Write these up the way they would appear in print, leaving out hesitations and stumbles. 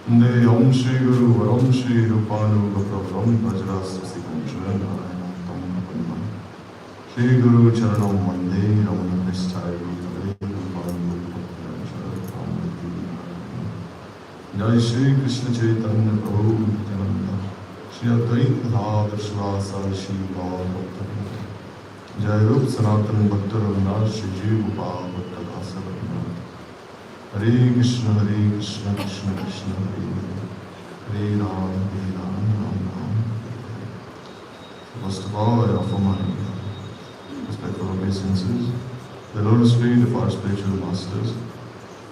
Nde Om Shri Guru Varam Shri Rupanu Gapravam Vajrasasikam Sharanayam Tam Kapanivam Shri Guru Charanam Mande Ramana Kristai Rupanu Jai Shri Krishna Chaitanya Prabhu Nityananda Shri Advaita Gadadhar Shivasari Shri Gaur Bhakta Jai Rup Sanatan Bhakta Ravinath Shri Jiv Gopal Bhakta Dasa Ravinath Hare Krishna Krishna Krishna Hare Hare Ram Ram Ram. First of all, I offer my respectful obeisances the lotus feet of our spiritual masters.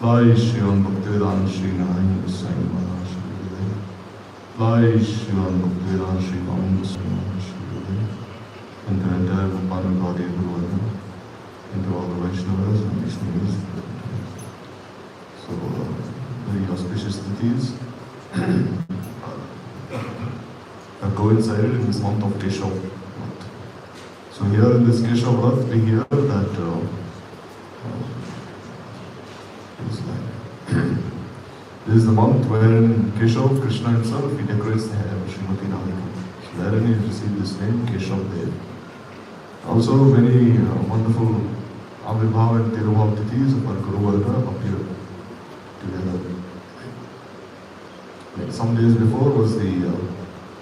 Fly Shri Bhaktivedanta Shri Narayan Goswami Maharaj Shri Giridhari. Fly Shri Bhaktivedanta Shri Ram Goswami Maharaj Shri Giridhari. And the entire Gopal Gaudiya Guru and to all the Vaishnavas and Vaishnavas. So, very auspicious tithis have coincided in this month of Keshava. So here in this Keshava Vrat, we hear that this is the month wherein Keshava, Krishna himself, he decorates the hair of Srimati Radhika. So therein he received this name, Keshava Dev. Also many wonderful Avirbhav and Tirubhav tithis of our Guru Varga appear together. Like some days before was the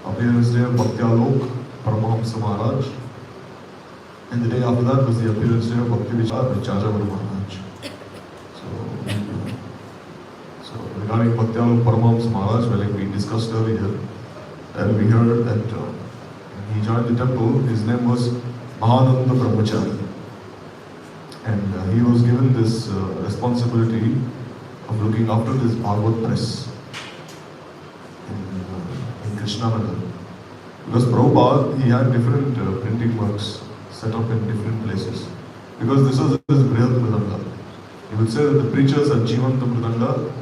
appearance day of Bhakti Alok Paramahamsa Maharaj, and the day after that was the appearance day of Bhakti Vicharavar Maharaj. So regarding Bhakti Alok Paramahamsa Maharaj, well, like we discussed earlier, and we heard that when he joined the temple, his name was Mahananda Brahmachari, and he was given this responsibility of looking after this Bhagavad press in Krishnanagar. Because Prabhupada, he had different printing works set up in different places. Because this was his Brihat Mridanga. He would say that the preachers are Jivanta Mridanga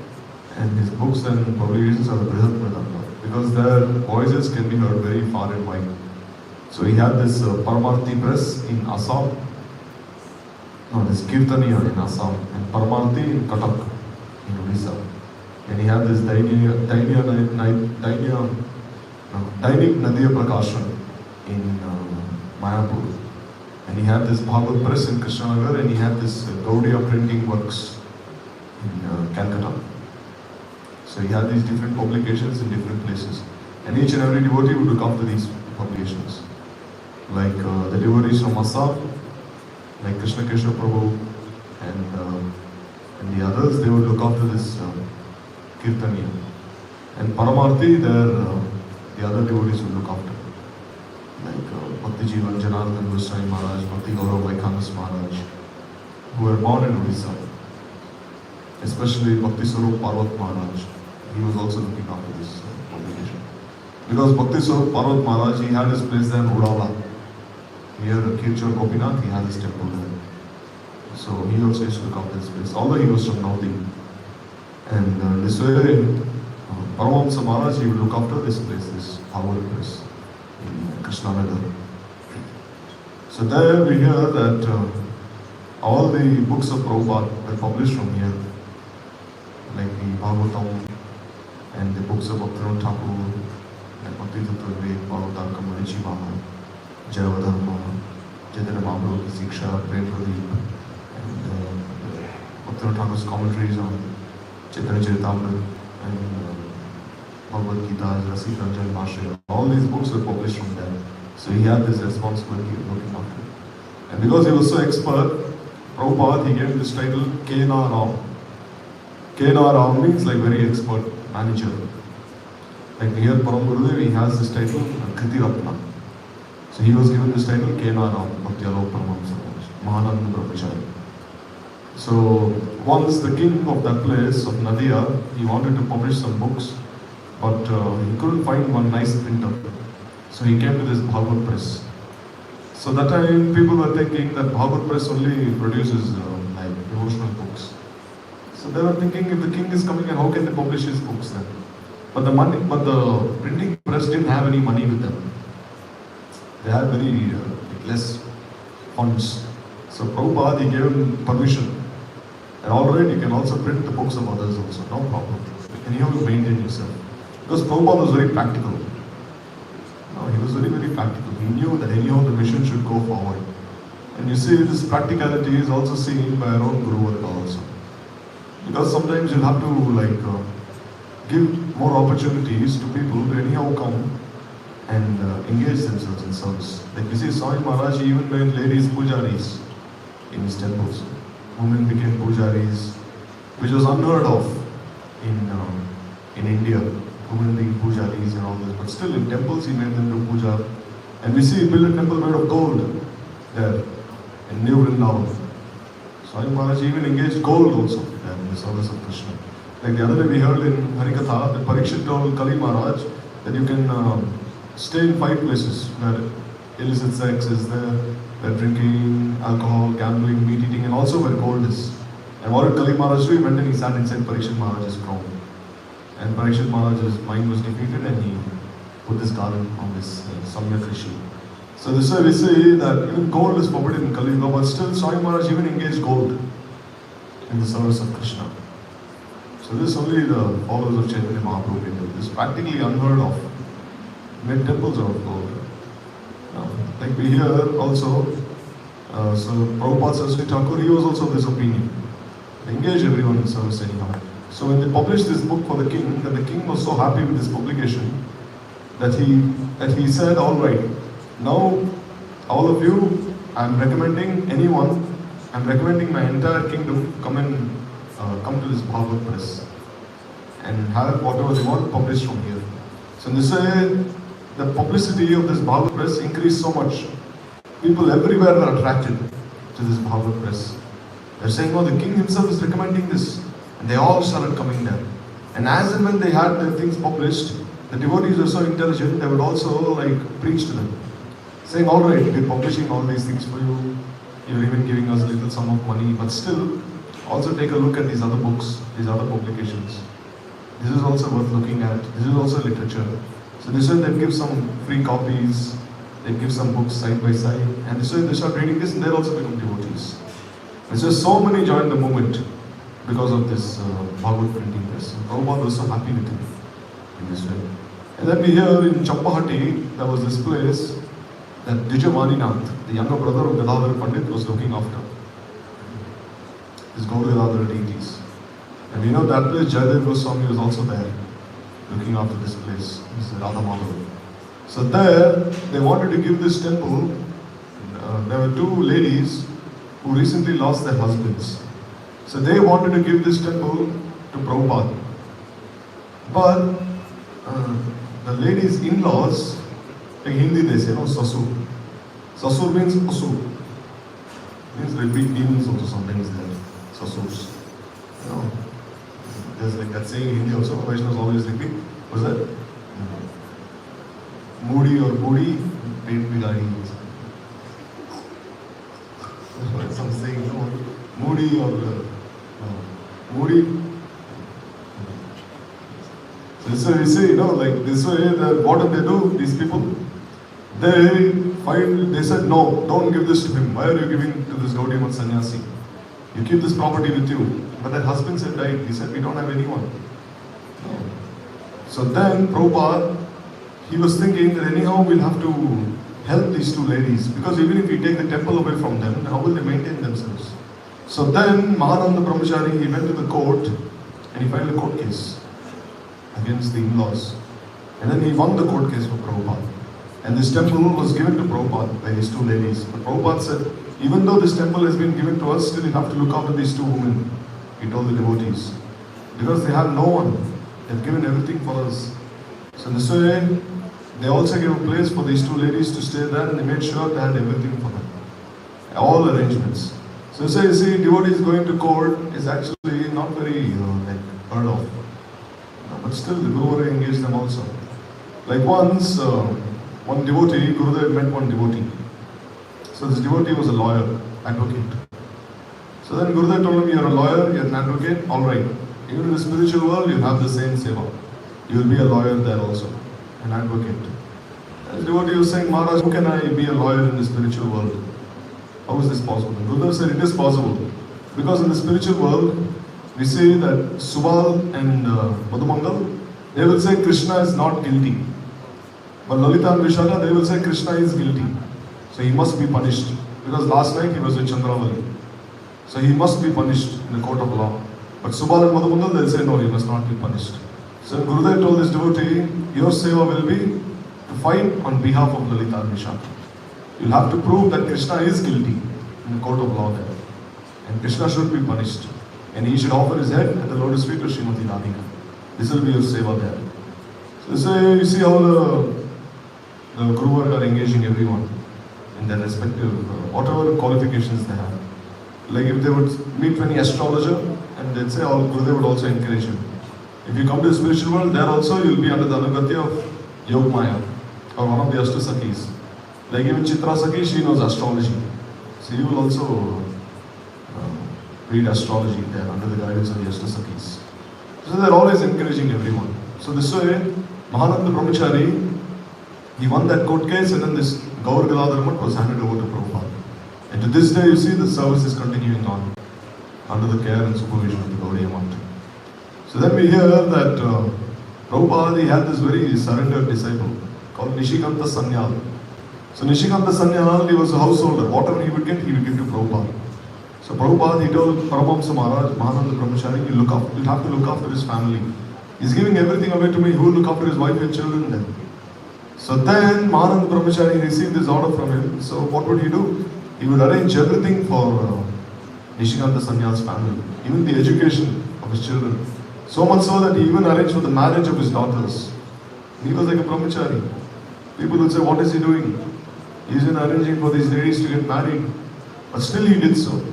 and his books and publications are the Brihat Mridanga. Because their voices can be heard very far and wide. So he had this Paramarthi press in Assam, this Kirtaniya in Assam, and Paramarthi in Katak, in Odisha. And he had this Dainik Nadiya Prakashan in Mayapur. And he had this Bhagavad press in Krishnanagar, and he had this Gaudiya printing works in Calcutta. So he had these different publications in different places. And each and every devotee would look after these publications. Like the devotees from Assam, like Krishna-Keshava Prabhu, and the others, they would look after this Kirtaniya. And Paramarthi, the other devotees would look after. Like Bhakti Jivan Janardhan Goswami Maharaj, Bhakti Gaurav Vaikhantas Maharaj, who were born in Odisha. Especially Bhakti Swarup Parvat Maharaj, he was also looking after this publication. Because Bhakti Swarup Parvat Maharaj, he had his place there in Udala. Near Kirchur Gopinath, he had his temple there. So he also used to look after this place, although he was from Naudi. And this way, Paramahamsa Maharaj, he would look after this place, this Bhagavad place in Krishnanagar. So there we hear that all the books of Prabhupada were published from here, like the Bhagavatam and the books of Bhaktivinoda Thakur and Bhakti Tattva Vivek, Bhagavatam, Manichi Maha, Jayavadharma, Chaitanya Mahaprabhu, Siksha, Prem Pradeep, and Bhaktivinoda Thakur's commentaries on Chaitanya Charitamrita and Bhagavad Gita, Rasi Ranjan Bhashya. All these books were published from there. So he had this responsibility of looking after it. And because he was so expert, Prabhupada, he gave this title Kena Ram. Kena Ram means like very expert manager. Like here Param Gurudev, he has this title Kriti Ratna. So he was given this title Kena Ram, Bhakti Alok Paramahamsa Mahananda Brahmachari. So once the king of that place of Nadia, he wanted to publish some books, but he couldn't find one nice printer. So he came to this Bhagavad press. So that time people were thinking that Bhagavad press only produces like devotional books. So they were thinking, if the king is coming, how can they publish his books then? But the printing press didn't have any money with them. They had very less funds. So Prabhupada, he gave him permission. And alright, you can also print the books of others also, no problem. anyhow you maintain yourself. Because Prabhupada was very practical. He was very, very practical. He knew that anyhow the mission should go forward. And you see, this practicality is also seen by our own Guru Varga also. Because sometimes you'll have to give more opportunities to people to anyhow come and engage themselves in service. Like you see, Swami Maharaj even made ladies pujaris in his temples. Women became pujaris, which was unheard of in India. Women being pujaris and all this. But still in temples he made them do puja. And we see he built a temple made of gold there in New Vrindavan. Swami Maharaj even engaged gold also there in the service of Krishna. Like the other day we heard in Harikatha that Parikshit told Kali Maharaj that you can stay in 5 places where illicit sex is there, where drinking, alcohol, gambling, meat eating, and also where gold is. And what did Kali Maharaj do? He went and he sat inside Parikshit Maharaj's throne. And Parikshit Maharaj's mind was defeated and he put this garland on this Samyak Rishi. So this way we see that even gold is forbidden in Kali Yuga, but still Swami Maharaj even engaged gold in the service of Krishna. So this is only the followers of Chaitanya Mahaprabhu can do. This is practically unheard of. Made temples out of gold. Like we hear also, so Prabhupada Saraswati Thakur, he was also of this opinion. Engage everyone in service anyhow. So when they published this book for the king, then the king was so happy with this publication that he said, all right, now all of you, I'm recommending my entire kingdom come to this Bhagavad press and have whatever they want published from here. So in this way, the publicity of this Bhagavad press increased so much. People everywhere were attracted to this Bhagavad press. They're saying, oh, the king himself is recommending this. And they all started coming there. And as and when they had their things published, the devotees were so intelligent, they would also preach to them. Saying, all right, we're publishing all these things for you. You're even giving us a little sum of money. But still, also take a look at these other books, these other publications. This is also worth looking at. This is also literature. So this way they give some free copies, they give some books side by side, and this way they start reading this and they'll also become devotees. And so many joined the movement because of this Bhagavad printing press. Prabhupada was so happy with it in this way. And then we hear in Champahati, there was this place that Dvijamaninath, the younger brother of Gadadhar Pandit, was looking after. His Gaura deities. And we know that place, Jayadev Goswami was also there, looking after this place, this is Radha Madhava. So there, they wanted to give this temple, there were 2 ladies who recently lost their husbands. So they wanted to give this temple to Prabhupada. But the ladies' in-laws, in Hindi they say, Sasur. Sasur means Asur. Means repeat demons also sometimes there, Sasurs. There's like that saying in Hindi also, Vaishnavas always repeat. What's that? Moody or Moody, Pet Bigadi. That's some saying, Moody or Moody. So this way we say, this way, what do they do, these people? They said, no, don't give this to him. Why are you giving to this Gaudiya Math Sannyasi? You keep this property with you. But that husband had died. He said, we don't have anyone. So then Prabhupada, he was thinking that anyhow we'll have to help these 2 ladies. Because even if we take the temple away from them, how will they maintain themselves? So then Mahananda Brahmachari, he went to the court and he filed a court case against the in-laws. And then he won the court case for Prabhupada. And this temple was given to Prabhupada by these 2 ladies. But Prabhupada said, even though this temple has been given to us, still you have to look after these 2 women. He told the devotees. Because they have no one. They've given everything for us. So this way, they also gave a place for these 2 ladies to stay there and they made sure they had everything for them. All arrangements. So you see, devotees going to court is actually not very heard of. But still, the Guru engaged them also. Like once, one devotee, Gurudev met one devotee. So this devotee was a lawyer, advocate. So then Gurudev told him, you're a lawyer, you're an advocate, alright. Even in the spiritual world, you have the same seva. You will be a lawyer there also, an advocate. And the devotee was saying, Maharaj, how can I be a lawyer in the spiritual world? How is this possible? Gurudev said, it is possible. Because in the spiritual world, we see that Subal and Madhumangal, they will say Krishna is not guilty. But Lalita and Vishaka, they will say Krishna is guilty. So he must be punished. Because last night he was with Chandravali. So he must be punished in the court of law. But Subal and Madhumangal, they'll say no, he must not be punished. So Gurudev told this devotee, your seva will be to fight on behalf of Lalita and Vishaka. You'll have to prove that Krishna is guilty in the court of law there. And Krishna should be punished. And he should offer his head at the lotus feet of Srimati Radhika. This will be your seva there. So you see how the Guru are engaging everyone in their respective, whatever qualifications they have. Like if they would meet any astrologer and they'd say, Gurudev would also encourage him. If you come to the spiritual world, there also you'll be under the anugatya of Yogmaya or one of the Ashtasakis. Like even Chitra Sakhi, she knows astrology. So you will also read astrology there under the guidance of the Ashtasakis. So they're always encouraging everyone. So this way, Mahananda Brahmachari, he won that court case and then this Gaur Gadadhar Mutt was handed over to Prabhupada. And to this day, you see the service is continuing on under the care and supervision of the Gaudiya Mutt. So then we hear that Prabhupada, he had this very surrendered disciple called Nishikanta Sanyal. So Nishikanta Sanyal, he was a householder. Whatever he would give to Prabhupada. So Prabhupada, he told Paramahamsa Maharaj, Mahananda Brahmachari, you'll have to look after his family. He's giving everything away to me. Who will look after his wife and children then? So then Mahananda Brahmachari received this order from him. So what would he do? He would arrange everything for Nishikanta Sanyal's family, even the education of his children. So much so that he even arranged for the marriage of his daughters. He was like a brahmachari. People would say, what is he doing? He's been arranging for these ladies to get married. But still he did so.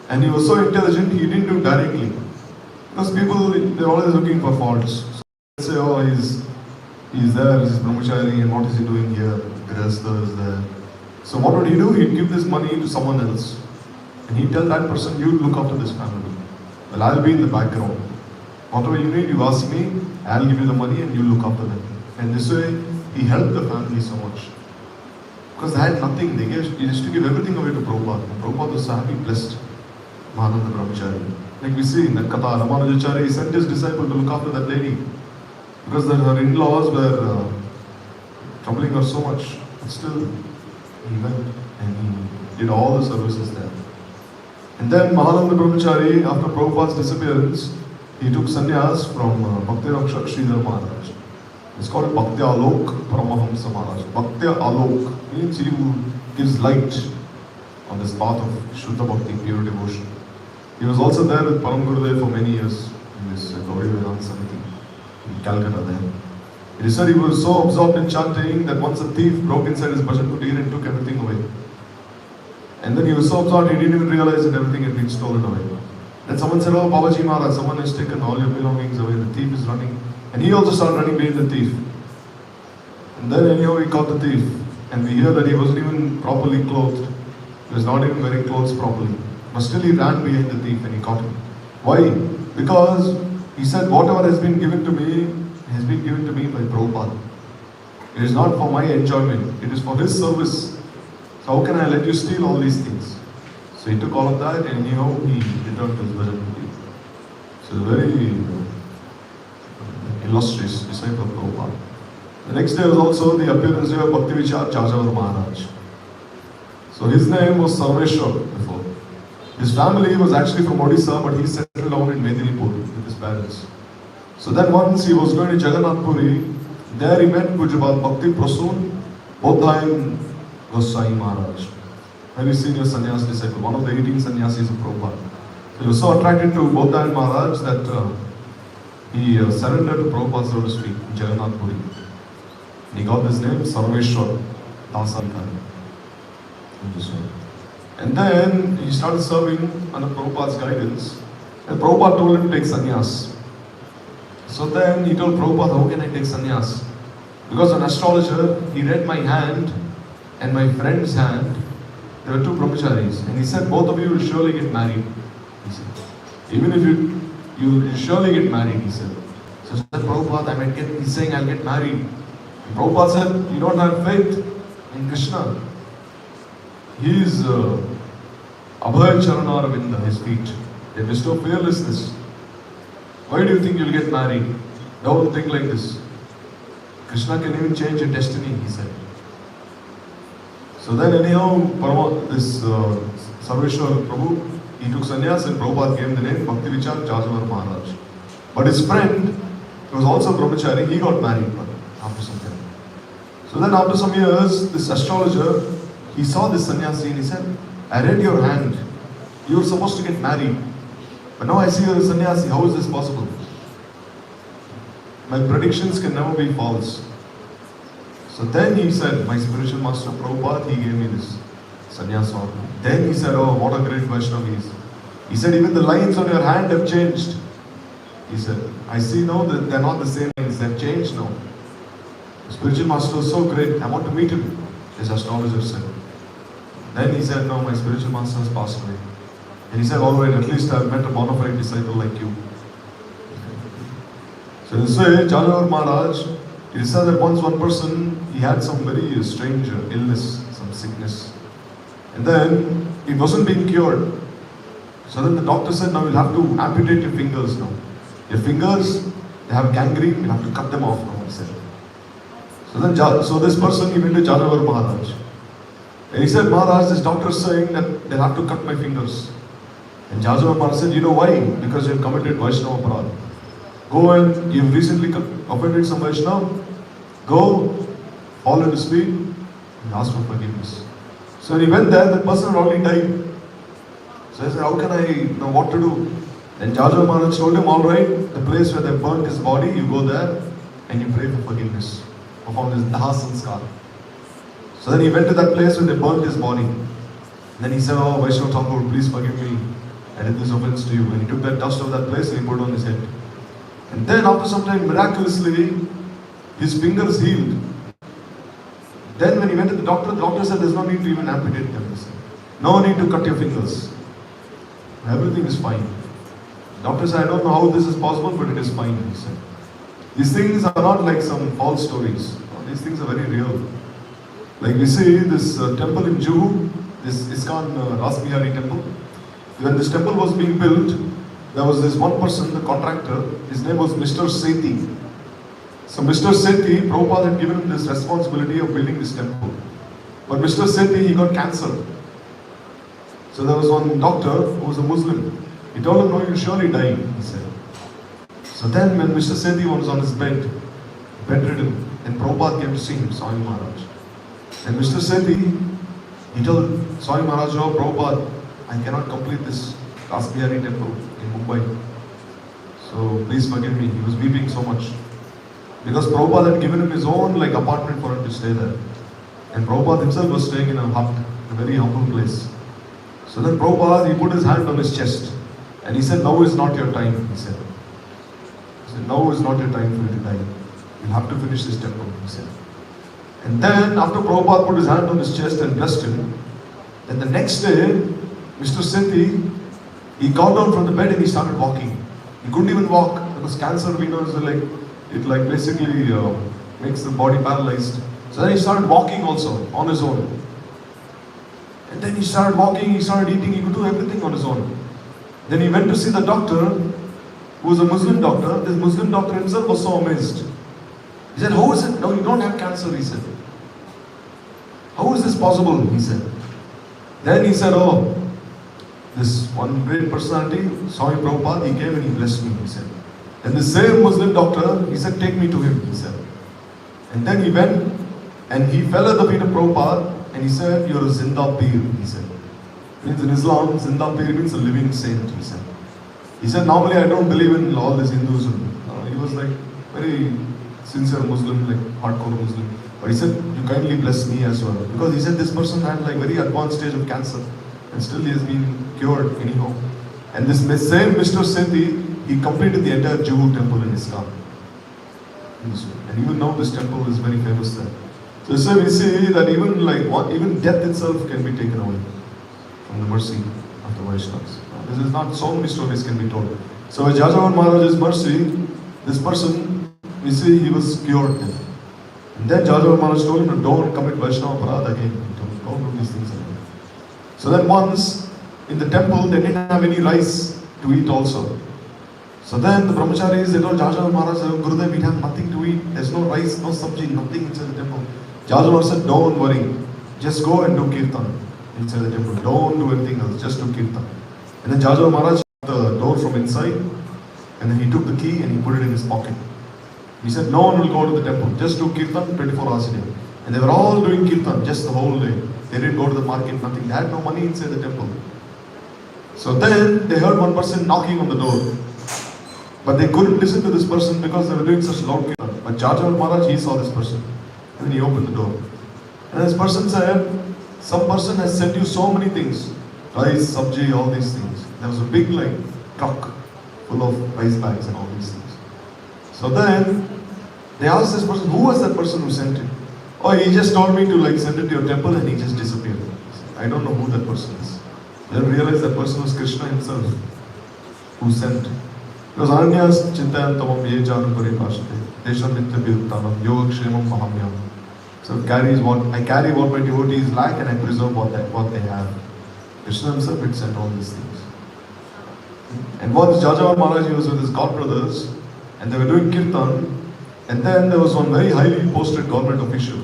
And he was so intelligent, he didn't do it directly. Because people, they're always looking for faults. So they say, oh, he's there, he's brahmachari, and what is he doing here? Grihastha is there. So what would he do? He'd give this money to someone else. And he'd tell that person, you look after this family. Well, I'll be in the background. Whatever you need, you ask me, I'll give you the money and you look after them. And this way, he helped the family so much. Because they had nothing. He used to give everything away to Prabhupada. And Prabhupada was so happy, blessed Mahananda Brahmachari. Like we see in that Katha, Ramanujacharya, he sent his disciple to look after that lady. Because her in-laws were troubling her so much. But still, he went and he did all the services there. And then Mahananda Brahmachari, after Prabhupada's disappearance, he took sannyas from Bhakti Rakshak Sridhar Maharaj. It's called Bhakti Alok Paramahamsa Maharaj. Bhakti Alok means he who gives light on this path of Shuddha Bhakti, pure devotion. He was also there with Param Gurudev for many years in this Gaudiya Samiti in Calcutta then. It is said he was so absorbed in chanting that once a thief broke inside his bhajan kutir and took everything away. And then he was so absorbed he didn't even realize that everything had been stolen away. Then someone said, oh Babaji Maharaj, someone has taken all your belongings away, the thief is running. And he also started running behind the thief. And then anyhow he caught the thief. And we hear that he wasn't even properly clothed. He was not even wearing clothes properly. But still he ran behind the thief and he caught him. Why? Because he said, whatever has been given to me by Prabhupada. It is not for my enjoyment. It is for his service. So how can I let you steal all these things? So he took all of that and anyhow he returned to his bhajan kutir. So very illustrious disciple of Prabhupada. The next day was also the appearance day of Bhakti Vichar Chajavar Maharaj. So his name was Sarveshwar before. His family was actually from Odisha, but he settled down in Medinipur with his parents. So then once he was going to Jagannath Puri, there he met Pujabhat Bhakti Prasoon Bodhayan Goswami Maharaj, very senior sannyas disciple, one of the 18 sannyasis of Prabhupada. So he was so attracted to Bodhayan Maharaj that he surrendered to Prabhupada's lotus feet in Jagannath Puri. He got this name Sarveshwar Dasarikari. And then he started serving under Prabhupada's guidance. And Prabhupada told him to take sannyas. So then he told Prabhupada, how can I take sannyas? Because an astrologer, he read my hand and my friend's hand. There were two brahmacharis. And he said, both of you will surely get married. He said, even if you will surely get married, he said. So he said, Prabhupada, he's saying I'll get married. And Prabhupada said, you don't have faith in Krishna. He is Abhay Charana Aravinda, his feet. They bestow fearlessness. Why do you think you'll get married? Don't think like this. Krishna can even change your destiny, he said. So then anyhow, this Sarveshwar Prabhu, he took sannyas and Prabhupada gave him the name Bhakti Vichar Jajavar Maharaj. But his friend, who was also brahmachari, he got married after some time. So then after some years, this astrologer, he saw this sannyasi and he said, I read your hand. You were supposed to get married. But now I see you're a sannyasi. How is this possible? My predictions can never be false. So then he said, my spiritual master Prabhupada, he gave me this sannyasa order. Then he said, oh, what a great Vaishnava he is. He said, even the lines on your hand have changed. He said, I see now that they're not the same lines, they've changed now. The spiritual master is so great, I want to meet him, his astrologer said. Then he said, no, my spiritual master has passed away. And he said, all right, at least I've met a bona fide disciple like you. So this way, Jajavar Maharaj, he said that once one person, he had some very strange illness, some sickness. And then it wasn't being cured. So then the doctor said, now you'll have to amputate your fingers now. Your fingers, they have gangrene, you have to cut them off now, he said. So this person, he went to Jajavar Maharaj. And he said, Maharaj, this doctor is saying that they'll have to cut my fingers. And Jajavar Maharaj said, you know why? Because you've committed Vaishnava Aparadha. Go and you've recently offended some Vaishnava. Go, fall at his feet, and ask for forgiveness. So when he went there, that person had already died. So he said, how can I know what to do? Then Jajavar Maharaj told him, all right, the place where they burnt his body, you go there and you pray for forgiveness. Perform this Daha Sanskar. So then he went to that place where they burnt his body. And then he said, oh, Vaishnava Thakur, please forgive me. I did this offense to you. And he took that dust of that place and he put it on his head. And then after some time, miraculously, his fingers healed. Then when he went to the doctor said, there's no need to even amputate them. He said, no need to cut your fingers. Everything is fine. The doctor said, I don't know how this is possible, but it is fine, he said. These things are not like some false stories. These things are very real. Like we see this temple in Juhu, this ISKCON Rasbihari temple. When this temple was being built, there was this one person, the contractor, his name was Mr. Sethi. So Mr. Sethi, Prabhupada had given him this responsibility of building this temple. But Mr. Sethi, he got cancer. So there was one doctor who was a Muslim. He told him, no, you'll surely die, he said. So then when Mr. Sethi was on his bed, bedridden, and Prabhupada came to see him, Swami Maharaj. And Mr. Sethi, he told Swami Maharaj, oh Prabhupada, I cannot complete this Rasbihari temple in Mumbai. So please forgive me. He was weeping so much. Because Prabhupada had given him his own apartment for him to stay there. And Prabhupada himself was staying in a hut, a very humble place. So then Prabhupada, he put his hand on his chest. And he said, now is not your time, he said. He said, now is not your time for you to die. You'll have to finish this temple, he said. And then after Prabhupada put his hand on his chest and blessed him, then the next day, Mr. Sethi, he got down from the bed and he started walking. He couldn't even walk because cancer, we know, is it basically makes the body paralyzed. So then he started walking also on his own. And then he started walking, he started eating, he could do everything on his own. Then he went to see the doctor, who was a Muslim doctor. This Muslim doctor himself was so amazed. He said, how is it? No, you don't have cancer, he said. How is this possible? He said. Then he said, oh, this one great personality, Swami Prabhupada, he came and he blessed me, he said. And the same Muslim doctor, he said, take me to him, he said. And then he went and he fell at the feet of Prabhupada and he said, you're a Zinda Pir, he said. Means in Islam, Zinda Pir means a living saint, he said. He said, normally I don't believe in all this Hinduism. He was very sincere Muslim, hardcore Muslim. But he said, you kindly bless me as well. Because he said this person had very advanced stage of cancer. And still he has been cured anyhow. And this same Mr. Sethi, he completed the entire Juhu temple in ISKCON. And even now this temple is very famous there. So we see that even death itself can be taken away from the mercy of the Vaishnavas. This is not, so many stories can be told. So with Jajavar Maharaj's mercy, this person, we see he was cured then. And then Jajavar Maharaj told him, don't commit Vaishnava Aparadha again. Don't do these things again. So then once, in the temple, they didn't have any rice to eat also. So then the brahmacharis, they told Jaja Maharaj, Gurudev, we have nothing to eat. There's no rice, no sabji, nothing inside the temple. Jaja Maharaj said, don't worry. Just go and do kirtan inside the temple. Don't do anything else, just do kirtan. And then Jaja Maharaj shut the door from inside, and then he took the key and he put it in his pocket. He said, no one will go to the temple, just do kirtan 24 hours a day. And they were all doing kirtan just the whole day. They didn't go to the market, nothing. They had no money inside the temple. So then they heard one person knocking on the door. But they couldn't listen to this person because they were doing such loud kirtan. But Jaja Maharaj, he saw this person. And then he opened the door. And this person said, some person has sent you so many things. Rice, sabji, all these things. There was a big truck full of rice bags and all these things. So then they asked this person, who was that person who sent it? Oh, he just told me to send it to your temple and he just disappeared. I don't know who that person is. Then realized that person was Krishna himself who sent. Because Ananyas Chintayantamam Ye Janu Paripashate Desham Nitya Bhuttanam Yoga Kshemam Mahamyam. So I carry what my devotees lack and I preserve what they have. Krishna himself had sent all these things. And once Jaja Maharaj was with his god brothers and they were doing kirtan, and then there was one very highly posted government official.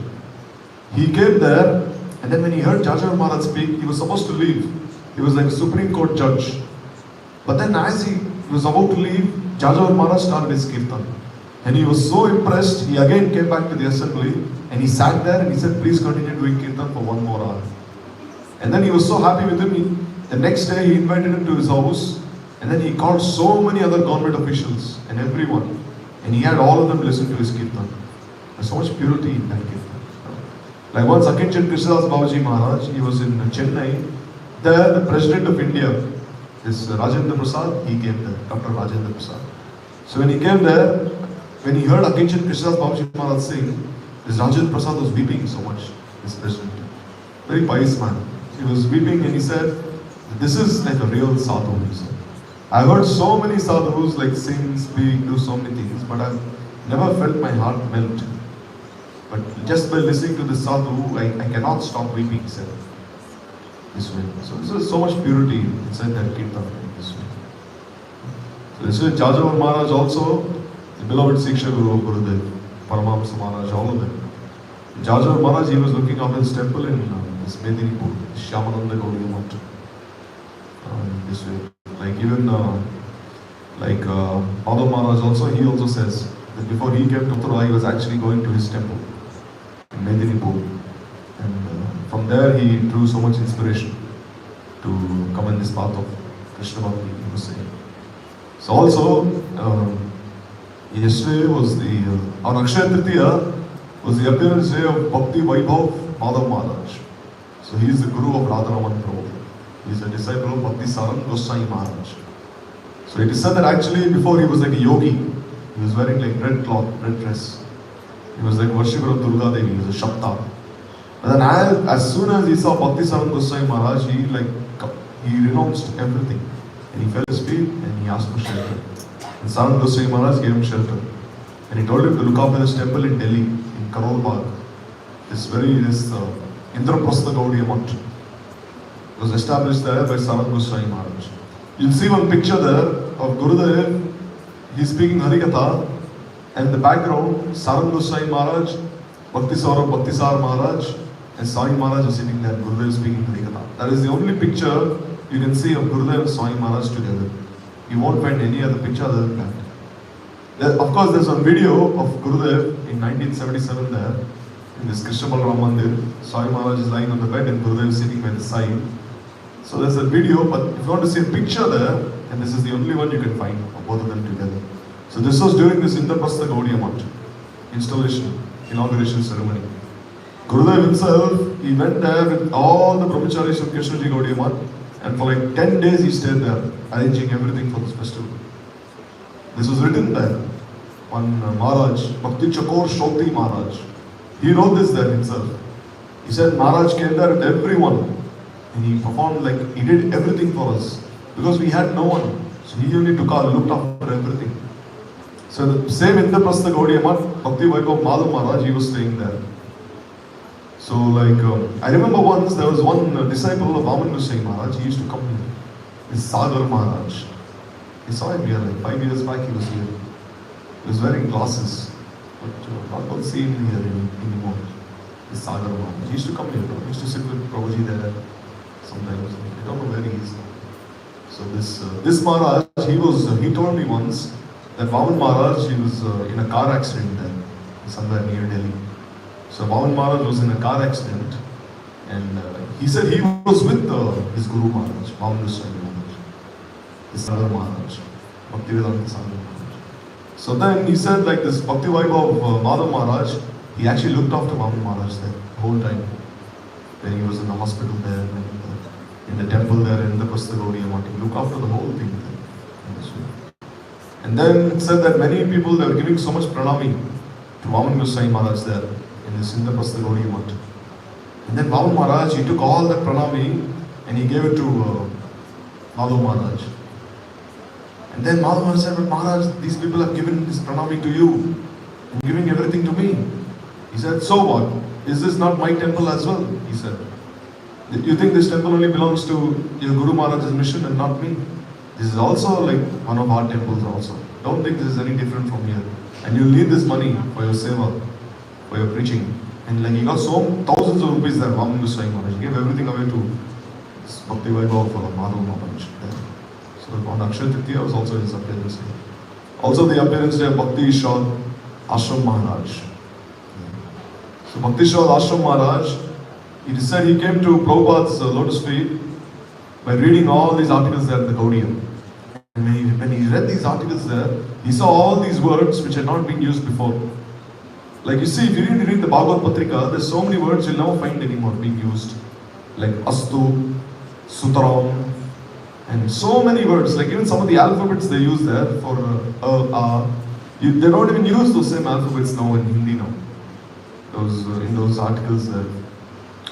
He came there, and then when he heard Jaja Maharaj speak, he was supposed to leave. He was like a Supreme Court judge. But then as he was about to leave, Jaja Maharaj started his kirtan. And he was so impressed, he again came back to the assembly and he sat there and he said, please continue doing kirtan for 1 more hour. And then he was so happy with him, the next day he invited him to his house and then he called so many other government officials and everyone. And he had all of them listen to his kirtan. There's so much purity in that kirtan. Like once Akinchan Krishnadas Babaji Maharaj, he was in Chennai. There the President of India, this Rajendra Prasad, he came there, Dr. Rajendra Prasad. So when he came there, when he heard Akinchan Krishnadas Babaji Maharaj sing, this Rajendra Prasad was weeping so much, this president. Very pious man. He was weeping and he said, this is like a real sadhu, he said. I've heard so many sadhus sing, speak, do so many things, but I've never felt my heart melt. But just by listening to this sadhu, I cannot stop weeping, he said. This way. So there's so much purity inside that kirtan. This way. So this way, Jaja Maharaj also, the beloved Siksha Guru of Gurudev, Paramahamsa Maharaj, all of them. Jaja Maharaj, he was looking after his temple in this Medinipur, Shyamananda Gaudiya Math. This way. Even Bandhav Maharaj also, he also says that before he came to Uttara, he was actually going to his temple in Medinipur. And from there he drew so much inspiration to come in this path of Krishna Bhakti, he was saying. So also, yesterday was on Akshaya Tritiya was the appearance day of Bhakti Vaibhav Bandhav Maharaj. So he is the Guru of Radharaman Prabhu. He is a disciple of Bhakti Sarang Goswami Maharaj. So it is said that actually before he was like a yogi. He was wearing red cloth, red dress. He was like worshipper of Durga Devi, he was a Shakta. But then as soon as he saw Bhakti Sarang Goswami Maharaj, he renounced everything. And he fell his feet and he asked for shelter. And Sarang Goswami Maharaj gave him shelter. And he told him to look after this temple in Delhi, in Karol Bagh. This Indraprastha Gaudiya Math was established there by Sarang Goswami Maharaj. You'll see one picture there of Gurudev. He's speaking Harikatha, and in the background, Sarang Goswami Maharaj, Bhakti Saurabh Bhaktisar Maharaj, and Swami Maharaj are sitting there. Gurudev speaking Harikatha. That is the only picture you can see of Gurudev and Swami Maharaj together. You won't find any other picture other than that. Of course, there's one video of Gurudev in 1977 there, in this Krishna Balaram Mandir. Swami Maharaj is lying on the bed and Gurudev is sitting by the side. So there's a video, but if you want to see a picture there, and this is the only one you can find of both of them together. So this was during this Indraprastha Gaudiya Math installation, inauguration ceremony. Gurudev himself, he went there with all the brahmacharis of Krishnaji Gaudiya Math, and for 10 days he stayed there, arranging everything for this festival. This was written there. One Maharaj, Bhakti Chakor Shokti Maharaj, he wrote this there himself. He said Maharaj came there with everyone. And he performed he did everything for us. Because we had no one. So he only looked after everything. So the same Indraprastha Gaudiya Math, Bhakti Vaibhav Bandhav Maharaj, he was staying there. So I remember once there was one disciple of Vaman Goswami Maharaj, he used to come here. This Sagar Maharaj. He saw him here, like 5 years back he was here. He was wearing glasses, but not see him here anymore. This Sagar Maharaj. He used to come here, he used to sit with Prabhuji there sometimes. I don't know where he is now. So this Maharaj, he told me once that Vaman Maharaj, he was in a car accident there, somewhere near Delhi. So Vaman Maharaj was in a car accident, and he said he was with his Guru Maharaj, Vaman Maharaj, this Sagar Maharaj, Bhaktivedanta Sagar Maharaj. So then he said like this Bhakti Vaibhav of Madhav Maharaj, he actually looked after Vaman Maharaj there the whole time. When he was in the hospital there, and in the temple there, in the Gaudiya Math, he looked after the whole thing there. And then it said that many people, they were giving so much pranami to Vaman Maharaj there in this Indraprastha Gaudiya Math. And then Vaman Maharaj, he took all that pranami and he gave it to Madhav Maharaj. And then Madhav Maharaj said, but Maharaj, these people have given this pranami to you and giving everything to me. He said, so what? Is this not my temple as well? He said. You think this temple only belongs to your Guru Maharaj's mission and not me? This is also like one of our temples also. Don't think this is any different from here. And you need this money for your seva, for your preaching. And like he got thousands of rupees there, Vaman Maharaj. He gave everything away to Bhakti Vaibhav for Madhav Maharaj. So on Akshaya Tritiya was also his appearance day. Also the appearance day of Bhakti Ishwar Ashram Maharaj. So Bhakti Ishwar Ashram Maharaj, he said he came to Prabhupada's lotus feet by reading all these articles there in the Gaudiya. And when he read these articles there, he saw all these words which had not been used before. Like you see, if you really read the Bhagavad Patrika, there's so many words you'll never find anymore being used. Like Astu, Sutaram, and so many words. Like even some of the alphabets they use there for they don't even use those same alphabets now in Hindi now. In those articles there.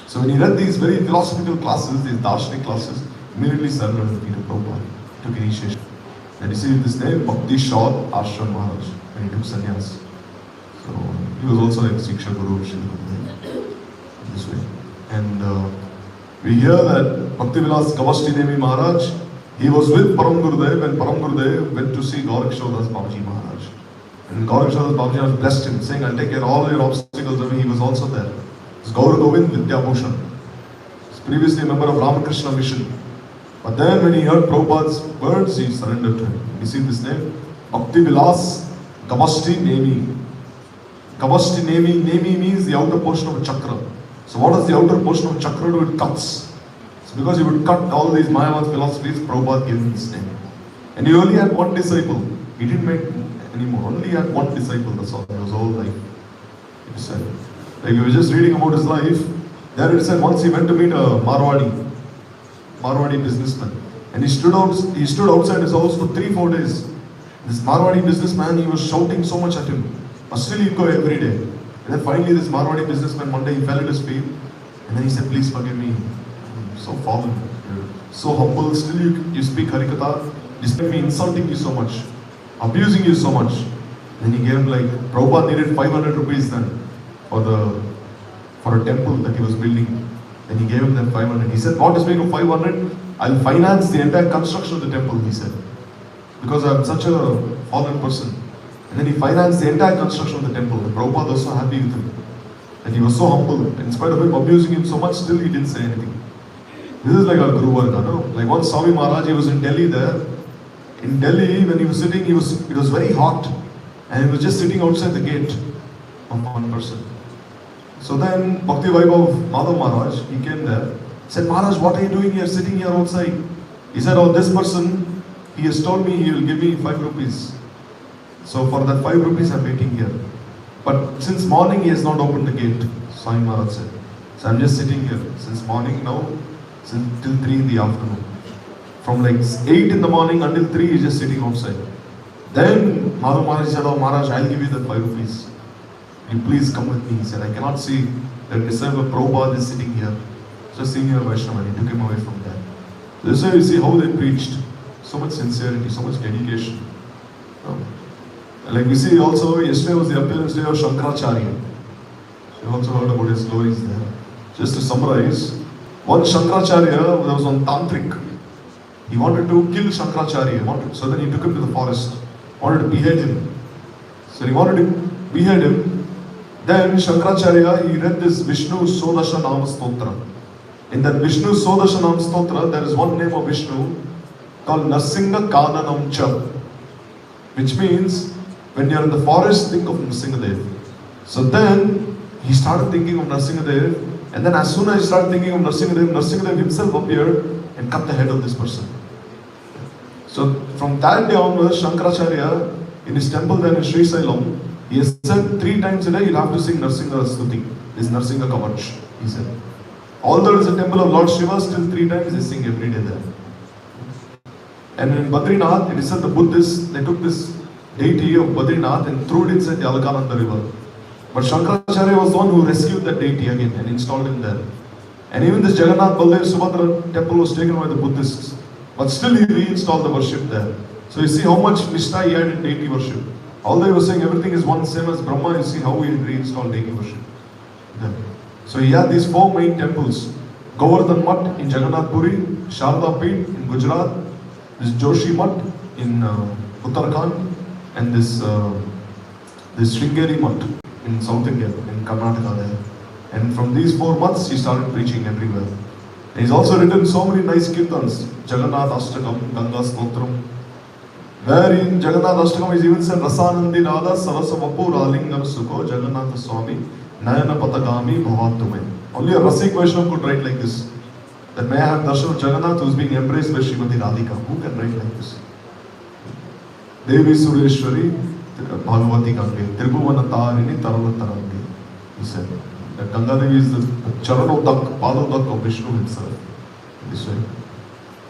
So when he read these very philosophical classes, these Darshanic classes, immediately surrendered to Peter Prabhupada, took initiation. And you see this name, Bhakti Ishwar Ashram Maharaj, when he took sannyas. So he was also like Siksha Guru in this way. And we hear that Bhakti Vilas Gavashti Devi Maharaj, he was with Param Gurudev when Param Gurudev went to see Gaurakshavadas Babaji Maharaj. And Gaurakshavadas Babaji Maharaj blessed him, saying, I'll take care of all your obstacles away. He was also there. It's Gaura Govind Vidya Bhushan. He's previously a member of Ramakrishna Mission. But then when he heard Prabhupada's words, he surrendered to him. You see this name? Bhakti Vilas Gavashti Nemi. Gavashti Nemi. Nemi means the outer portion of a chakra. So what does the outer portion of a chakra do? It cuts. So because he would cut all these Mayavad philosophies, Prabhupada gave him this name. And he only had one disciple. He didn't make any more. Only had one disciple, that's all. It was all life. He said. Like we were just reading about his life. There it said once he went to meet a Marwadi businessman. And he stood outside his house for 3-4 days. This Marwadi businessman, he was shouting so much at him. But still he'd go every day. And then finally this Marwadi businessman, one day he fell at his feet. And then he said, please forgive me. I'm so fallen. So humble. Still you speak Harikatha. Despite me insulting you so much. Abusing you so much. Then he gave him like, Prabhupada needed 500 rupees then. For a temple that he was building. Then he gave him that 500. He said, what is paying of 500? I'll finance the entire construction of the temple, he said. Because I'm such a fallen person. And then he financed the entire construction of the temple. And Prabhupada was so happy with him. And he was so humble. In spite of him abusing him so much, still he didn't say anything. This is like a Guru Varga, no? Like once Swami Maharaj, he was in Delhi there. In Delhi, when he was sitting, it was very hot. And he was just sitting outside the gate of one person. So then Bhakti Vaibhav of Madhav Maharaj, he came there, said, Maharaj, what are you doing here, sitting here outside? He said, oh, this person, he has told me he will give me 5 rupees. So for that 5 rupees, I'm waiting here. But since morning, he has not opened the gate, Swami Maharaj said. So I'm just sitting here since morning now, till 3 in the afternoon. From like 8 in the morning until 3, he's just sitting outside. Then Madhav Maharaj said, oh Maharaj, I'll give you that 5 rupees. You please come with me. He said, I cannot see that disciple of Prabhupada is sitting here. Just senior Vaishnava, and he took him away from there. So this is why you see how they preached. So much sincerity, so much dedication. Like we see also, yesterday was the appearance day of Shankaracharya. You also heard about his glories there. Just to summarize, one Shankaracharya, there was one Tantric. He wanted to kill Shankaracharya. So then he took him to the forest. Wanted to behead him. So he wanted to behead him. Then Shankaracharya, he read this Vishnu Sodasha Nama Stotra. In that Vishnu Sodasha Nama Stotra, there is one name of Vishnu called Narsinga Kananam Cha, which means when you are in the forest, think of Narsingadev. So then he started thinking of Narsingadev, and then as soon as he started thinking of Narsingadev, Narsingadev himself appeared and cut the head of this person. So from that day onwards, Shankaracharya, in his temple there in Sri Sailam, he has said 3 times a day you'll have to sing Narsinga Stuti, this Narsinga Kavach, he said. Although it's a temple of Lord Shiva, still 3 times they sing every day there. And in Badrinath, it is said the Buddhists, they took this deity of Badrinath and threw it inside the Alkananda river. But Shankaracharya was the one who rescued that deity again and installed him there. And even this Jagannath Baldev Subhadra temple was taken by the Buddhists. But still he reinstalled the worship there. So you see how much Nishta he had in deity worship. Although he was saying everything is one same as Brahma, you see how he reinstalled deity worship there. So he had these 4 main temples. Govardhan Mutt in Jagannath Puri, Sharda Peeth in Gujarat, this Joshi Mutt in Uttarakhand, and this Sringeri Mutt in South India, in Karnataka there. And from these 4 months, he started preaching everywhere. And he's also written so many nice kirtans, Jagannath Ashtakam, Ganga Stotram. Where in Jagannath Ashtakam is even said, Rasanandi Radha Sarasa Vapu Ralingam Sukho Jagannath Swami Nayana Patagami Bhavatume. Only a Rasik Vaishnav could write like this. That may I have darshan of Jagannath who is being embraced by Srimati Radhika. Who can write like this? Devi Sureshwari Bhagavati Gange, Tribhuvana Tarini Tarala Tarangi. He said that Ganga Devi is the Charanodak, Padodak of Vishnu himself. This way.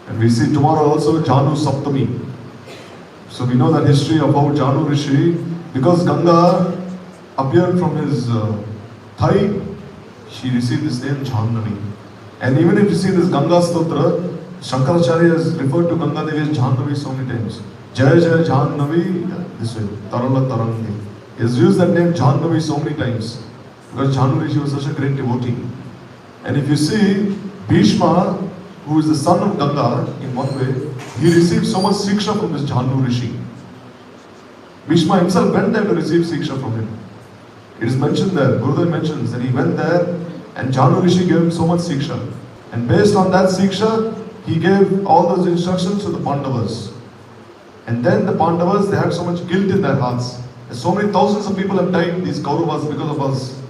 And we see tomorrow also Janu Saptami. So we know that history of how Janu Rishi, because Ganga appeared from his thigh, she received this name Jhannavi. And even if you see this Ganga Stotra, Shankaracharya has referred to Ganga Devi as Jhannavi so many times. Jaya Jaya Jhannavi, this way, Tarala Tarangi. He has used that name Jhannavi so many times because Jhanu Rishi was such a great devotee. And if you see Bhishma, who is the son of Ganga, in one way, he received so much Siksha from this Jhanu Rishi. Bhishma himself went there to receive Siksha from him. It is mentioned there, Gurudev mentions that he went there and Jhanu Rishi gave him so much Siksha. And based on that Siksha, he gave all those instructions to the Pandavas. And then the Pandavas, they had so much guilt in their hearts. So many thousands of people have died, these Kauravas, because of us.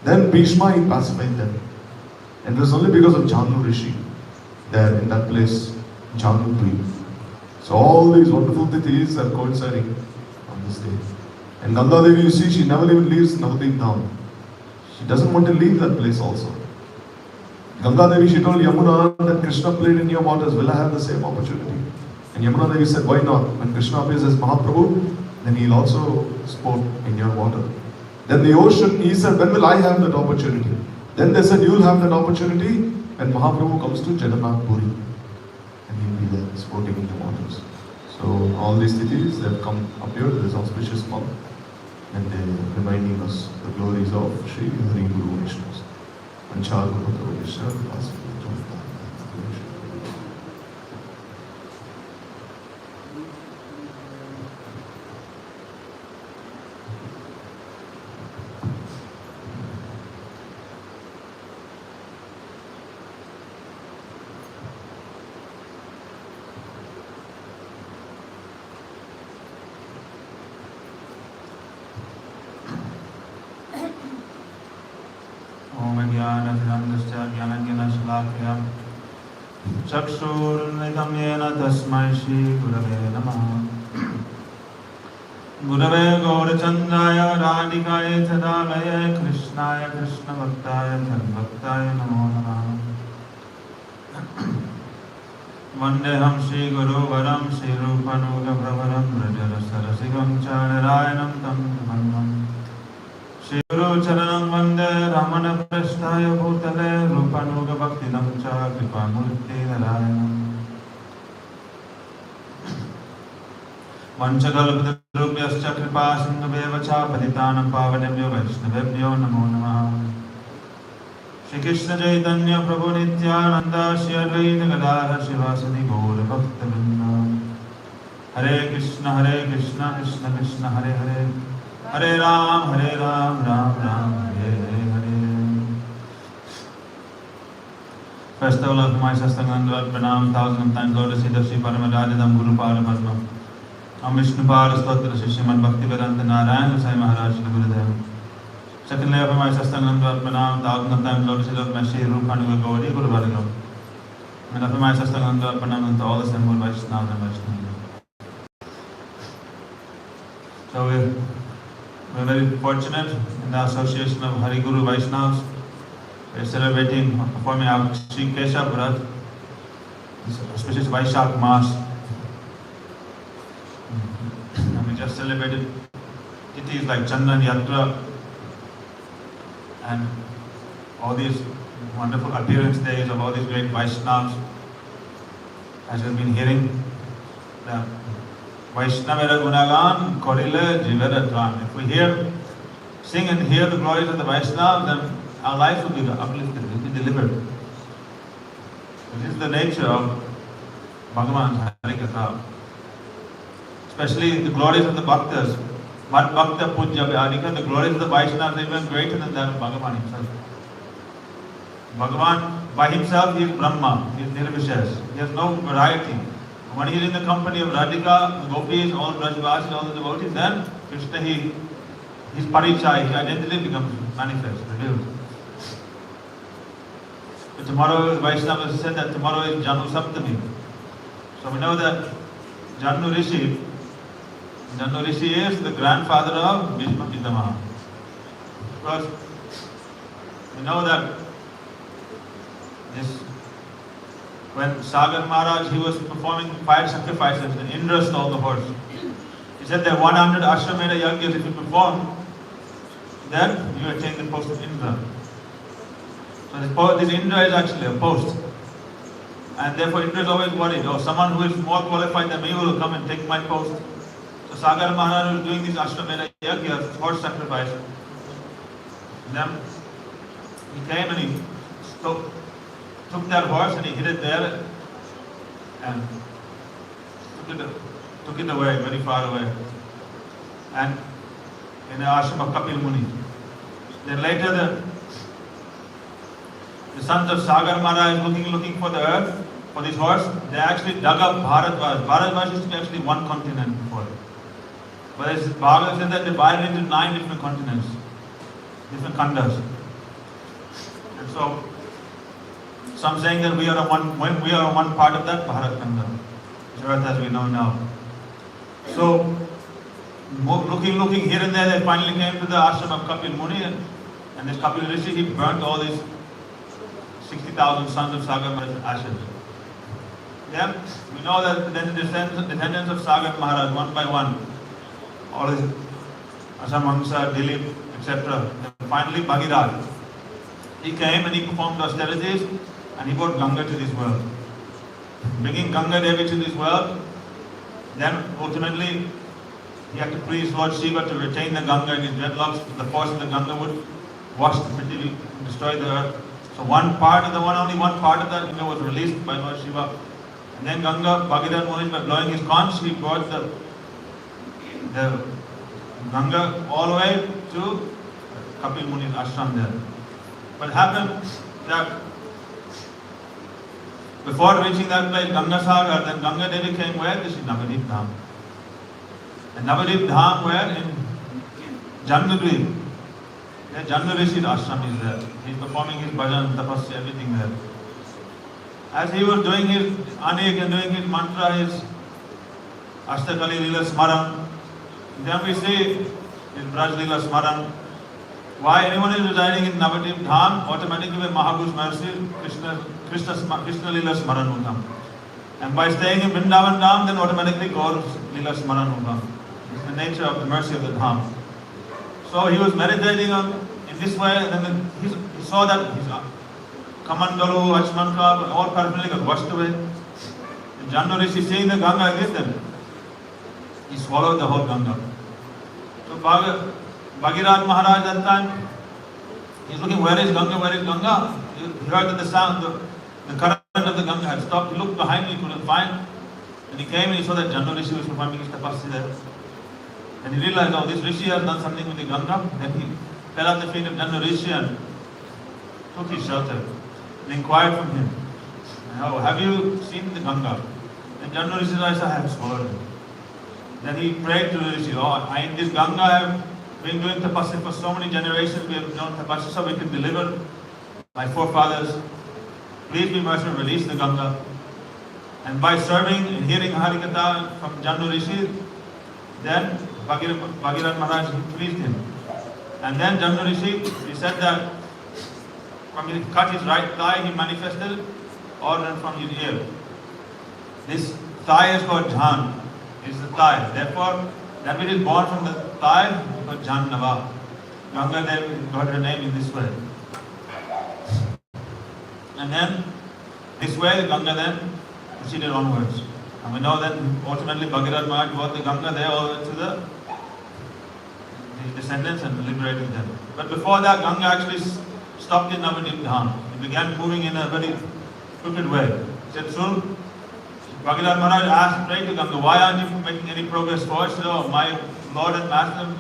Then Bhishma, he pacified them. And it was only because of Jhanu Rishi, there in that place, Jhanu Puri. So all these wonderful tithis are coinciding on this day. And Ganga Devi, you see, she never even leaves Navadvip Dham. She doesn't want to leave that place also. Ganga Devi, she told Yamuna that Krishna played in your waters, will I have the same opportunity? And Yamuna Devi said, why not? When Krishna appears as Mahaprabhu, then he'll also sport in your water. Then the ocean, he said, when will I have that opportunity? Then they said, you'll have that opportunity when Mahaprabhu comes to Jagannath Puri. And he'll be there sporting in the waters. So all these tithis, they have come up here, this auspicious month. And they're reminding us the glories of Sri Hari Guru Vishnu. Anchal Guru Vishnu. चक्षुरुन्मिलितं येन तस्मै श्रीगुरवे नमः। गुरवे गौरचन्द्राय राधिकाय तदालये कृष्णाय कृष्णभक्ताय तद्भक्ताय नमो नमः। वन्देऽहं श्रीगुरुवरं श्रीरूपनुगप्रवरं व्रजरसरसिकं च नारायणं तं वन्दं। श्रीगुरुचरणं वन्दे रमणपृष्ठाय भूतले रूपनुगभक्तिदं च कृपामूर्तिनारायणम्। वंशकल्पतरुभ्यश्च कृपासिन्धुभ्यश्च पतितानां पावनेभ्यो वैष्णवेभ्यो नमो नमः। Shri Krishna Chaitanya Prabhu Nityananda Shri Advaita Gadadhar Shivasadi Gaura Bhaktivinoda Hare Krishna Krishna Krishna Hare Hare Hare Ram Ram Ram Hare Hare. First of all, of my Sastangandavat Pranam, thousand times Lord Siddha Sri Paramadadidam Guru Pada Padma Am Vishnu Pada Stotra Sri Srimad Bhaktivedanta Narayana Sai Maharaj Giridhari. Secondly, of my Sastangandavat Pranam, thousand times Lord Siddha Sri Rupanuga Gauri Guru Vargam. And of my Sastangandavat Pranam to all the assembled Vaishnavas and Vaishnavas. So we're very fortunate in the association of Hari Guru Vaishnavas. We're celebrating, performing our 26.04.2023.Bhakivedanta, Vrat, this auspicious Vaishak Mass. And we just celebrated titis like Chandan Yatra and all these wonderful appearance days of all these great Vaishnavas. As you've been hearing, the Vaishnavera Gunagan Korile Jivera Tran. If we sing and hear the glories of the Vaishnavas, then our life will be uplifted, will be delivered. This is the nature of Bhagavan's Harikatha. Especially the glories of the Bhaktas. Maharaj.Bhakta Puja Vyadika, the glories of the Vaishnavas are even greater than that of Bhagavan himself. Bhagavan by himself, he is Brahma, he is Nirvishesha. He has no variety. When he is in the company of Radhika, the gopis, all Brajvasis, all the devotees, then Krishna, his parichai, his identity becomes manifest, revealed. But tomorrow, Vaishnavas said that tomorrow is Janu Saptami. So we know that Janu Rishi is the grandfather of Bhishma Pitamaha. Because we know that when Sagar Maharaj, he was performing fire sacrifices, and Indra stole the horse. He said that 100 Ashwamedha Yajnas if you perform, then you attain the post of Indra. So this Indra is actually a post. And therefore Indra is always worried, someone who is more qualified than me will come and take my post. So Sagar Maharaj was doing these Ashwamedha Yajnas, horse sacrifice. And then he came and he took that horse and he hid it there and took it away, very far away. And in the ashram of Kapil Muni. Then later the sons of Sagar Maharaj looking for the earth, for this horse, they actually dug up Bharatvash. Bharatvash used to be actually one continent before. But as Bhagavad said that they divided into 9 different continents, different khandas. And so some saying that we are on one part of that Bharat Khanda, which earth as we know now. So looking here and there, they finally came to the ashram of Kapil Muni, and this Kapil Rishi, he burnt all these 60,000 sons of Sagar Maharaj's ashes. Then we know that then the descendants of Sagar Maharaj, one by one, all his Asamhamsa, Dilip, etc. Finally Bhagirath, he came and he performed austerities and he brought Ganga to this world. Bringing Ganga Devi to this world, then ultimately he had to please Lord Shiva to retain the Ganga in his dreadlocks. The force of the Ganga would wash the Prithvi, destroy the earth. So only one part of that Ganga was released by Lord Shiva. And then Ganga, Bhagirath Muni, by blowing his conch, he brought the Ganga all the way to Kapil Muni's ashram there. But it happened that before reaching that place, Ganga Sagar, then Ganga Devi came where? This is Navadip Dham. And Navadip Dham where? In Jannudvip. There Jannu Rishi's ashram is there. He's performing his bhajan, tapasya, everything there. As he was doing his anik and doing his mantra, his Ashtakali Lila Smaran, then we see his Braj Lila Smaran. Why anyone is residing in Navadip Dham, automatically with Mahaprabhu's mercy, Krishna Lila Smaran will come. And by staying in Vrindavan Dham, then automatically Gaur Lila Smaran will come. It's the nature of the mercy of the Dham. So he was meditating in this way, and then he saw that his Kamandalu, Achmanka, all paraphernalia got washed away. And Jannu Rishi, seeing the Ganga against them, he swallowed the whole Ganga. So Bhagirath Maharaj at that time, He's looking, where is Ganga, where is Ganga? He heard that the sound, the current of the Ganga had stopped. He looked behind him, he couldn't find. And he came and he saw that Jannu Rishi was performing his tapasya there. And he realized, oh, this Rishi has done something with the Ganga. Then he fell at the feet of Jannu Rishi and took his shelter. And inquired from him, oh, have you seen the Ganga? And Jannu Rishi said, I have swallowed it. Then he prayed to the Rishi, oh, in this Ganga I have been doing tapasya for so many generations. We have done tapasya so we can deliver my forefathers. Please be merciful, release the Ganga. And by serving and hearing Harikatha from Jannu Rishi, then Bhagirath Maharaj pleased him. And then Jannu Rishi, he said that when he cut his right thigh, he manifested organ from his ear. This thigh is called Jhan, is the thigh. Therefore, that which is born from the thigh is called Jhan Nava. Ganga then got her name in this way. And then, this way, Ganga then proceeded onwards. And we know that ultimately Bhagirath Maharaj brought the Ganga there all the way to his descendants and liberated them. But before that, Ganga actually stopped in Navadip Dham. It began moving in a very crooked way. He said, soon, Bhagirath Maharaj asked, prayed to Ganga, why aren't you making any progress forward? He said, oh, my Lord and Master,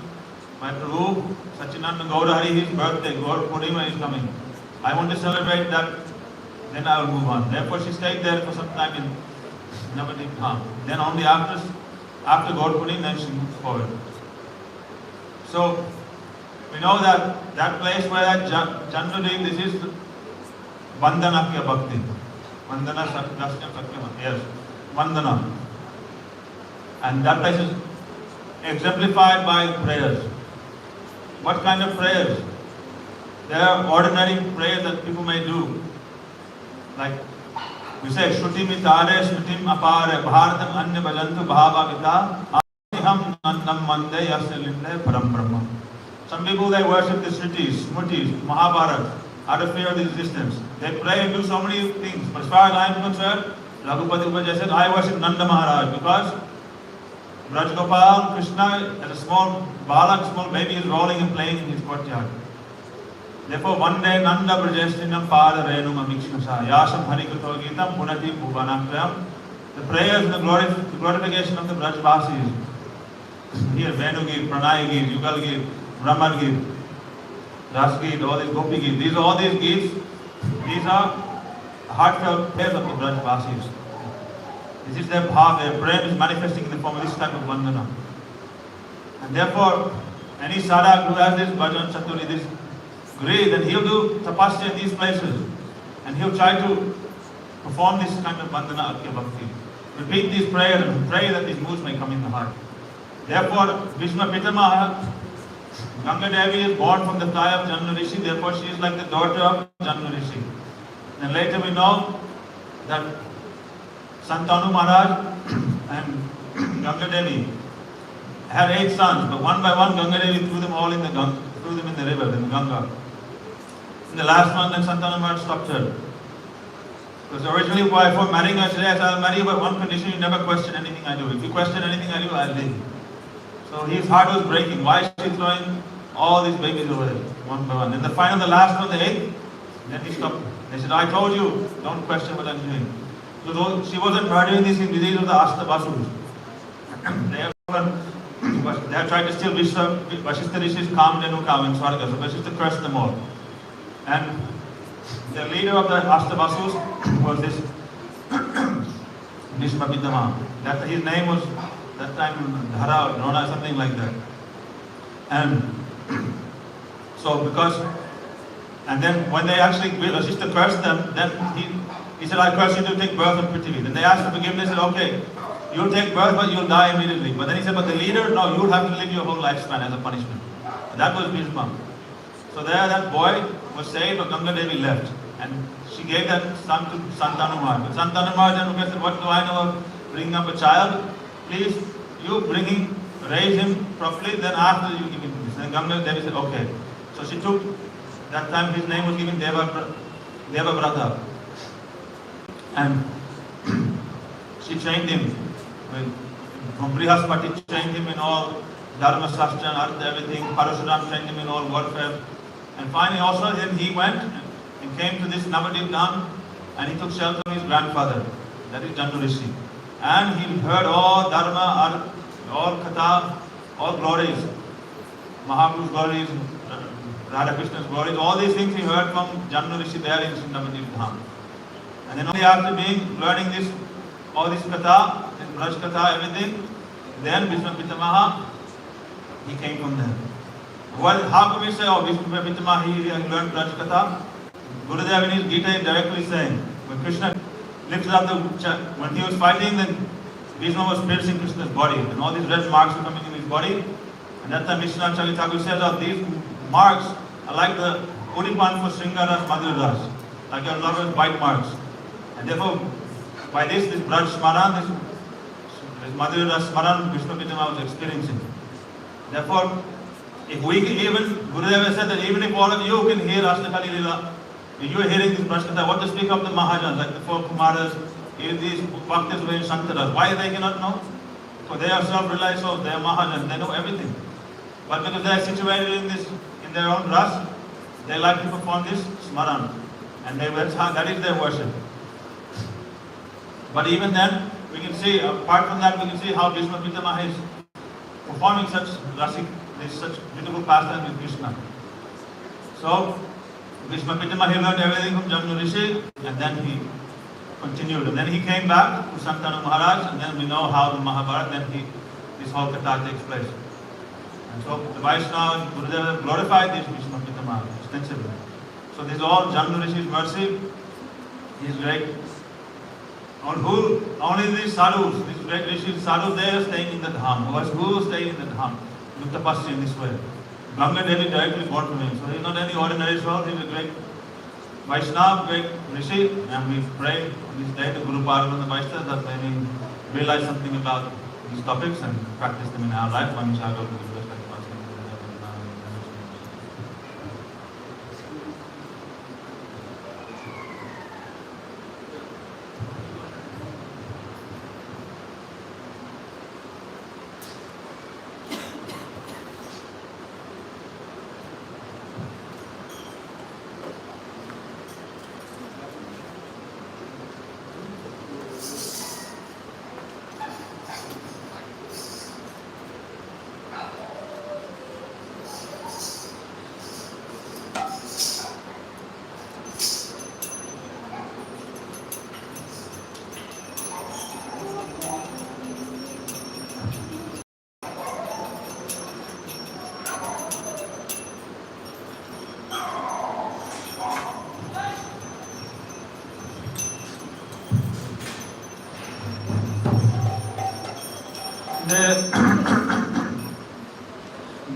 my Prabhu, Sachinanda Giridhari, his birthday, Gaur Purnima is coming. I want to celebrate that, then I will move on. Therefore, she stayed there for some time in Navadip Dham. Then only after Gaur Purnima, then she moved forward. So, we know that place where that Jannu Dev, this is Bandhana Kya Bhakti. Vandana Sakya Sakya, yes, Vandana. And that place is exemplified by prayers. What kind of prayers? There are ordinary prayers that people may do. Like we say, Shruti Mitare, Shrutim Apare, Bharatam Anya Bhajantu Bhava Vita, Aham Nandam Mande Yasalinde Param Brahma. Some people, they worship the Shrutis, Smritis, Mahabharata, out of fear of the existence. They pray and do so many things. But as far as I am concerned, Raghupati Upajaya said, I worship Nanda Maharaj because Braj Gopal, Krishna, as a small balak, small baby, is rolling and playing in his courtyard. Therefore, one day, Nanda Brajestinam Pada Renum Amikshasa, Yasam Harikato Gitam, Punati Bhuvanakram. The prayers and the glorification of the Brajvasis. Here, Venugir, Pranayagir, Yugalgir, Brahmagir, Rasgir, all these Gopigir, all these gifts, these are heartfelt prayers of the Brajvasis. This is their bhav, their prayer is manifesting in the form of this type of vandana. And therefore, any sadhak who has this bhajan, chaturi, this Giri, then he'll do tapasya in these places. And he'll try to perform this kind of bandhana akya bhakti. Repeat these prayers and pray that these moods may come in the heart. Therefore, Bhishma Pitamaha, Ganga Devi is born from the thigh of Jannu Rishi, therefore she is like the daughter of Jannu Rishi. And later we know that Santanu Maharaj and Ganga Devi had 8 sons, but one by one Ganga Devi threw them all in the Ganga, threw them in the river, in the Ganga. And the last one, then Santanu Maharaj stopped her. Because originally before marrying her, she said, I'll marry you by one condition, you never question anything I do. If you question anything I do, I'll leave. So his heart was breaking. Why is she throwing all these babies over there, one by one? And the last one, the 8th, then he stopped. They said, I told you, don't question what I'm doing. So she wasn't murdering these of the Asta Vasus. They have tried to steal Vashistha Rishi's calm Denu cow in Swarga. So Vashistha cursed them all. And the leader of the Asta Vasus was this Bhishma Pitama. That his name was that time Dhara or Drona, something like that. And so and then when they actually Vashistha cursed them, then he said, I curse you to take birth in Prithvi. Then they asked for forgiveness and said, okay, you'll take birth but you'll die immediately. But then he said, but the leader, no, you'll have to live your whole lifespan as a punishment. And that was Bhishma. So there that boy was saved, but Ganga Devi left. And she gave that son to Santanu Maharaj. But Santanu Maharaj then said, what do I know of bringing up a child? Please, you raise him properly, then after you give him this. And Ganga Devi said, okay. So she took, that time his name was given Deva Brata. And she trained him. From Brihaspati trained him in all Dharma Shastra and Artha, everything. Parashuram trained him in all warfare. And finally also then he went and came to this Navadip Dham and he took shelter of his grandfather, that is Jannu Rishi. And he heard all Dharma, all Katha, all glories, Mahaprabhu's glories, Radha Krishna's glories, all these things he heard from Jannu Rishi there in Navadip Dham. And then only after learning this, all this Katha, this Braj Katha, everything, then Vishnu Pitamaha, he came from there. Well, how can we say, oh, Vishnu Pitamaha, he learned Braj Katha? Gurudev in his Gita is directly saying, when Krishna lifted up when he was fighting, then Vishnu was piercing Krishna's body, and all these red marks were coming in his body. And that time Vishnu Thakur says, oh, these marks are like the Udipan for Sringaras Madhuradas, like your lover's bite marks. And therefore, by this Braj Smaran, this Madhuradas Smaran, Vishnu Pitamaha was experiencing. Therefore, if we can even, Gurudev said that even if all of you can hear Astakali Lila, if you are hearing this Braj Katha, what to speak of the Mahajans, like the four Kumaras, these Bhaktas were in Shantaras, why they cannot know? Because they are self-realized souls, they are Mahajans, they know everything. But because they are situated in their own ras, they like to perform this Smaran. And that is their worship. But even then, we can see, apart from that, we can see how Vishnu Pitamaha is performing such beautiful pastime with Krishna. So, Vishnu Pitamaha learned everything from Jannu Rishi, and then he continued. And then he came back to Santanu Maharaj, and then we know how the Mahabharata, this whole Katha takes place. And so the Vaishnava, Gurudev glorified this Vishnu Pitamaha extensively. So this is all Jannu Rishi's mercy. He is great. Only these sadhus, these great rishis, sadhus, they are staying in the dham. Who is staying in the dham? With tapasya in this way. Ganga Devi directly born from him. So he is not any ordinary soul, he is a great Vaishnava, great rishi, and we pray on this day to Guru Parva and the Vaishnavas that they may realize something about these topics and practice them in our life.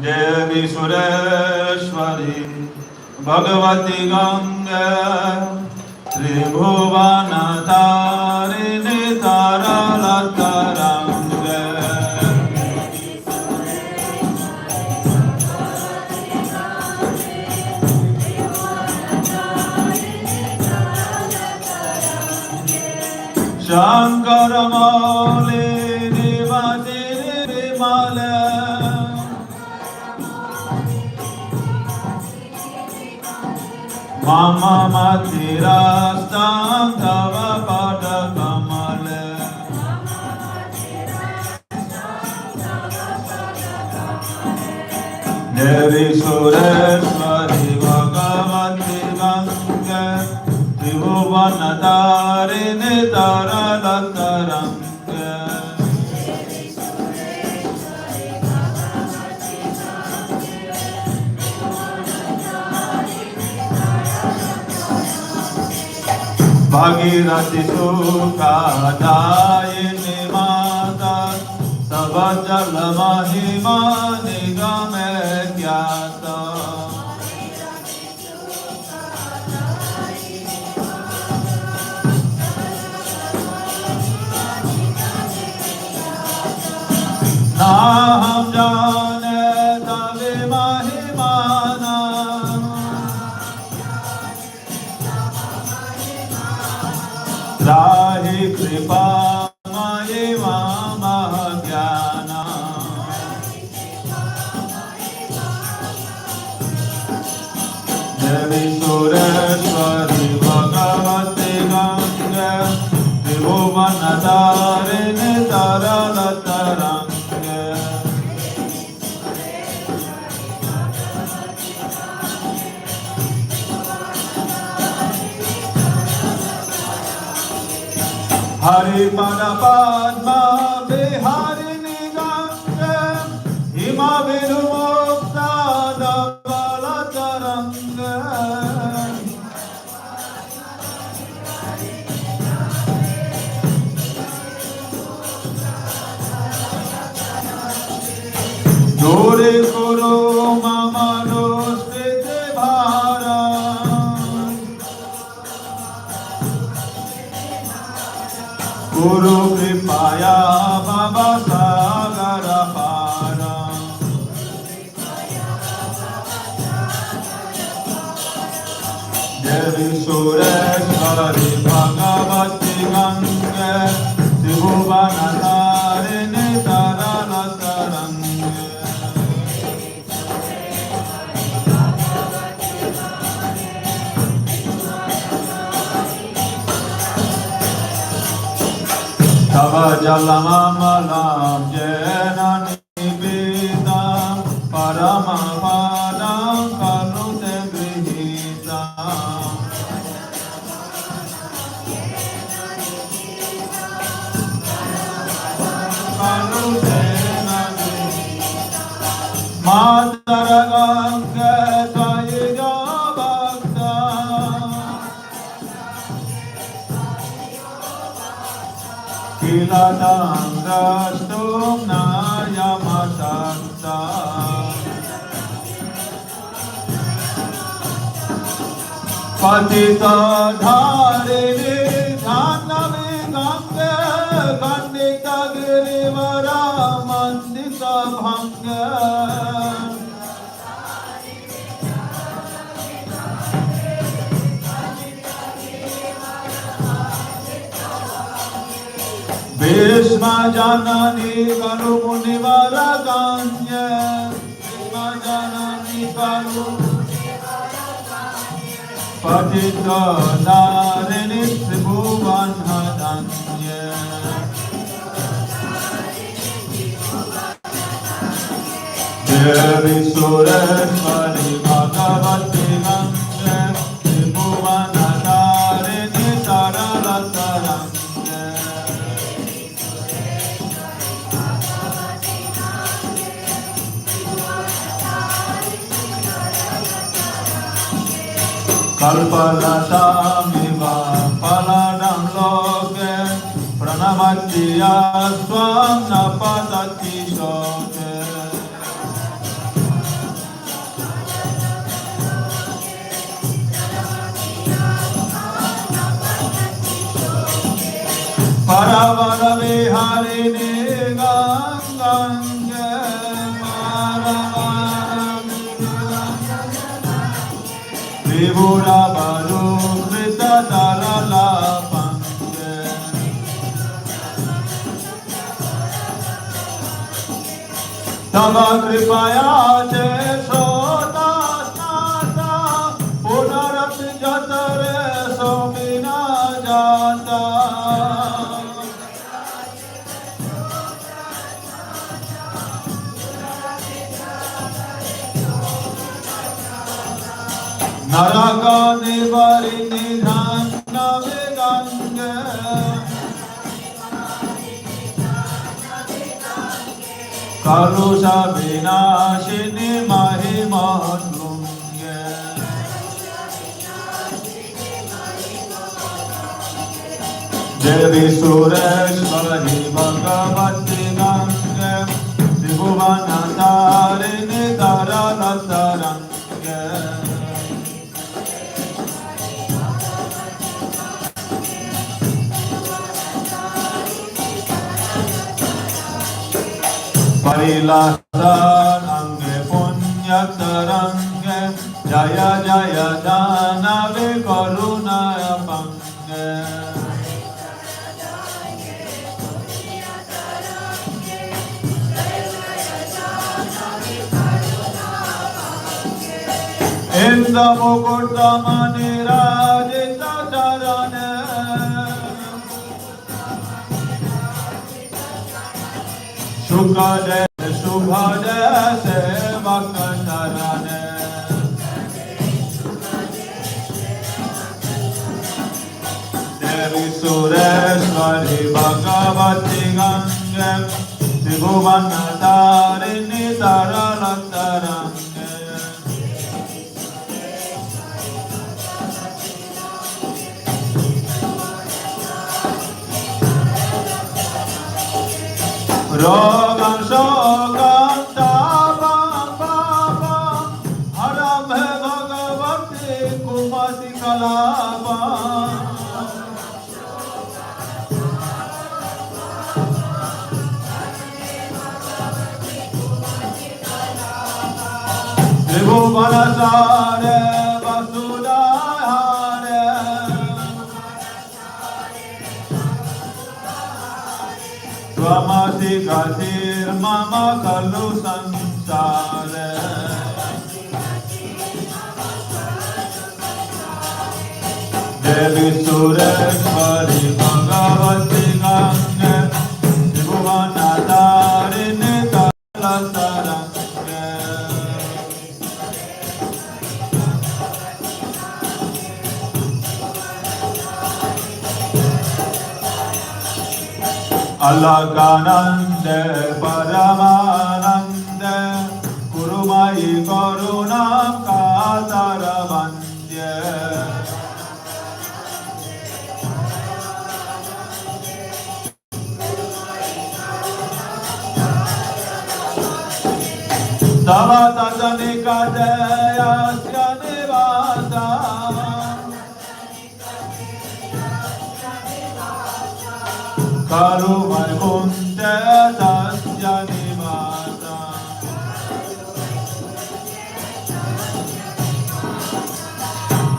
Devi Sureshwari Bhagavati Ganga Tribhuvana Tarini Taralataranga Shankara Mauli Nivasi Vimala Mama Matira Stantava Pada Kamale Devi Sureshwari Bhagavati Ganga Tribhuvana Tarini Taralataranga Bhagirati Sukha Dayini Mata Savajala Mahima Nigame Kyata Naham Jane Tavi Mahimana Rahi Kripa Mahima Mahagyana Devi Sureshwari Bhagavati Gange Tribhuvanatarini Taralatarange Hari Pada Padma Biharini Gange Hima Vinumukta Dabalatarange Dore Kuru Mama Dostite Bhara Guru Kripaya Baba Sagara Para Devi Sureshwari Bhagavati Gange Tribhuvanatarini Taralatarange Tava Jalamamalam Jena Nivedam Paramapadam Kalute Grihitam Kalute Grihitam Mataraganga Bhakta Kiladam Rastum Nayamasakta Patita Dharini Dhanavi Ganga Pandita Girivara Mandita Bhanga Bhishma Janani Kalu Munivara Ganya Bhishma Janani Kalu Patita Dharini Tribhuvan Hadanya Devi Sureshwari Bhagavati Gange Tribhuvan Dharini Taralatarange Kalpalata miva paladam loke Pranamatiya swam napatati shoke Paravara viharini gangange Tribhura Baru Krita Tarala Pange Tava Kripaya Te Sota Snata Punarati Jatare Somina Jata Naraka Nivarini Dhanna Vedange Kalusha Vinashini Mahimadunge Devi Sureshwari Bhagavati Gange Tribhuvanatarini Taralatarange Parilasan Ange Punyatarange Jaya Jaya Dhanave Karunaya Pange Binda Mukuttamani Rajita Charane Shukade Shubhade Sevaka Charane Devi Sureshwari Bhagavati Gange Tribhuvana Tarini Taralatarange Rogam Shokam Tapam Papam Haram Bhagavati Kumati Kalapam Tribhuvanasare Vasudhare Swamasi Gatir Mama Kalu Sansare Devi Sureshwari Bhagavati Gange Tribhuvanatarini Kalatarange Alakanande Paramanande Kurumai Karunam Kataravandye Tavatatanika Deyasya Nivasa Karumai Kunte Tasya Nivasa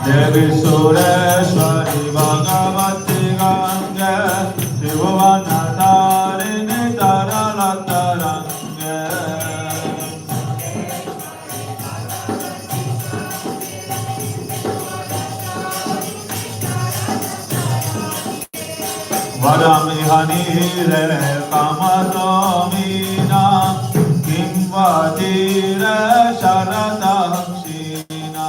Devi Sureshwari Bhagavati Gange Tribhuvanatarini Taralatarange Vadamihani Re Kamatomina Kimvadire Sharadakshina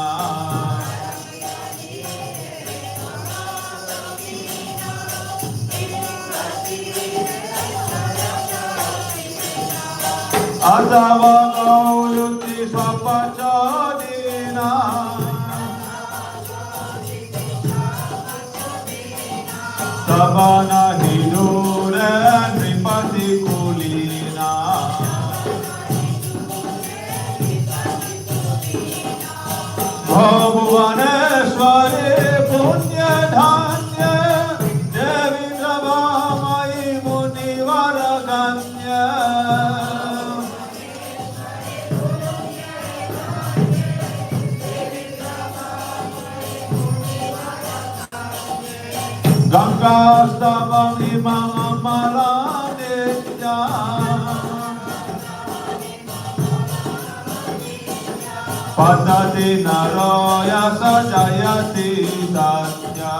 Adava Gauyuti Swapachadina Sabana Hidure Nripati Kulina Bhavaneswari Punya Dhanya Devi Rabamai Munivaraganya Ganga Stavam Imam Amalanitya Padati Naroya Sajayati Satya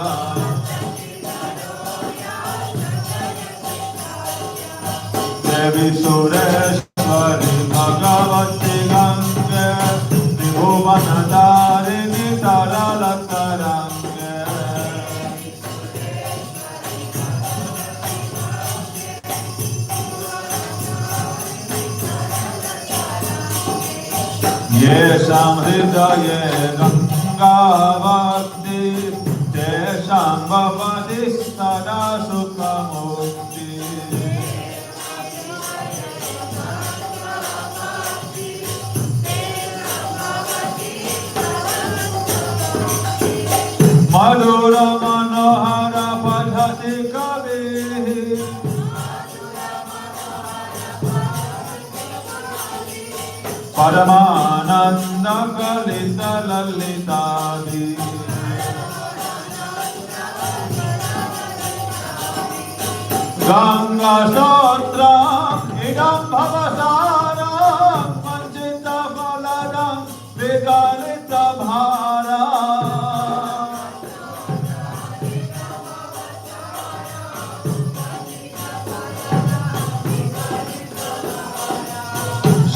Devi Sureshwari Bhagavati Gange Tribhuvanatarini Taralatarange Yesham Hridaye Ganga Bhakti Tesham Bhavati Sada Sukha Mukti Madhura Manohara Padhati Kavi Paramananda Kalita Lalitadi Ganga Sotra Idam Bhavasara Manchita Baladam Vigalita Bhara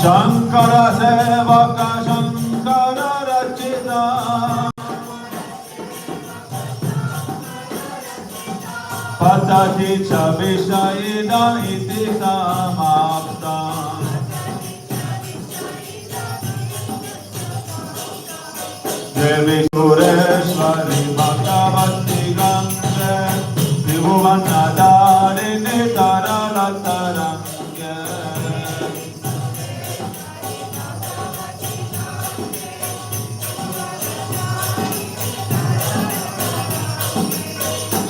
Shankara Sevaka Shankara Rachita Patati Cha Vishayida Iti Samapta Devi Sureshwari Bhakti Ganga Tribhuvanadarini Taralataranga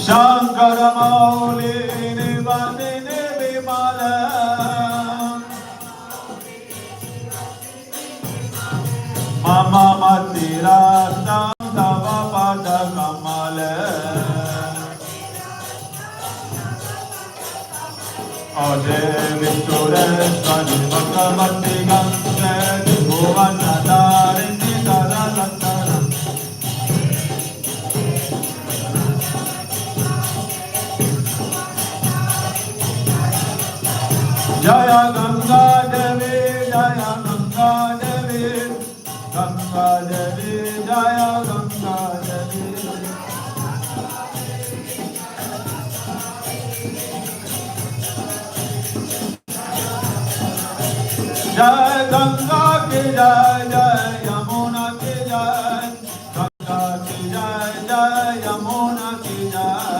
Shankara Mauli Nivadini Vimala Mama Matirasta Tava Pada Kamala Ode Vishureshwari Bhakti Ganga Tribhuvanadarini Taralataranga Jaya Ganga Devi, Jaya Ganga Devi, Ganga Devi, Jaya Ganga Devi. Jaya Ganga ki Jaya, Jaya Yamuna ki Jaya, Ganga ki Jaya, Jaya Yamuna ki Jaya.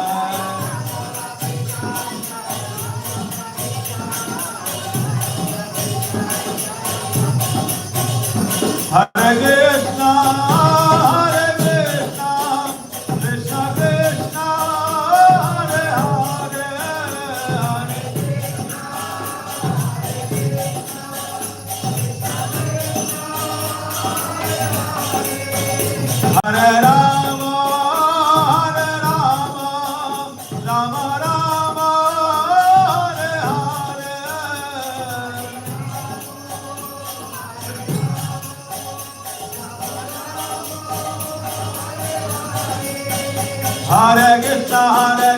Hare Krishna, Krishna Krishna, Hare Hare, Hare Rama, Rama Rama, Hare Hare. Hare Krishna,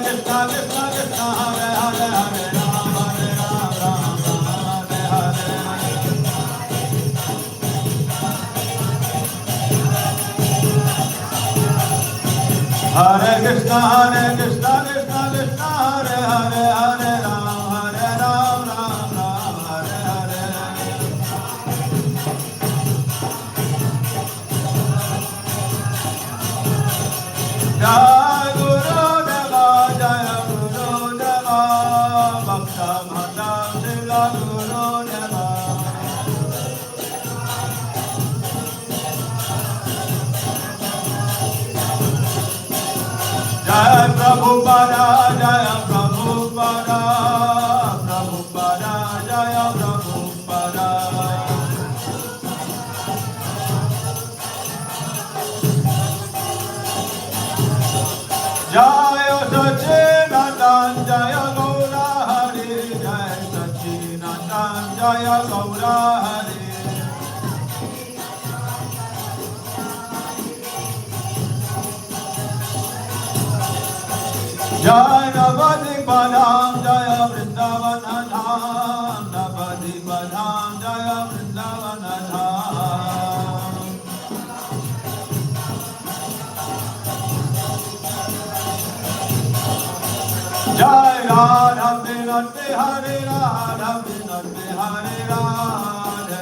Krishna Krishna, Hare Hare, Hare Rama, Rama Hare Hare. Hare Krishna, Krishna Krishna, Hare Hare, Hare Rama, Rama Hare Hare. Jai Guru Deva, Jai Guru Deva, Bhakta Bandhav Sila Guru Deva. Jai Prabhupada, Jai Prabhupada, Prabhupada, Jai Prabhupada. Jaya Sachidanand, Jaya Gaura Hari, Jaya Sachidanand, Jaya Gaura Hari. Jaya Navadi Padam, Jaya Vrindavana Dham, Navadi Padam, Jaya Vrindavana Dham. Jai Radha Vinati Hare Radha Vinati Hare Radha.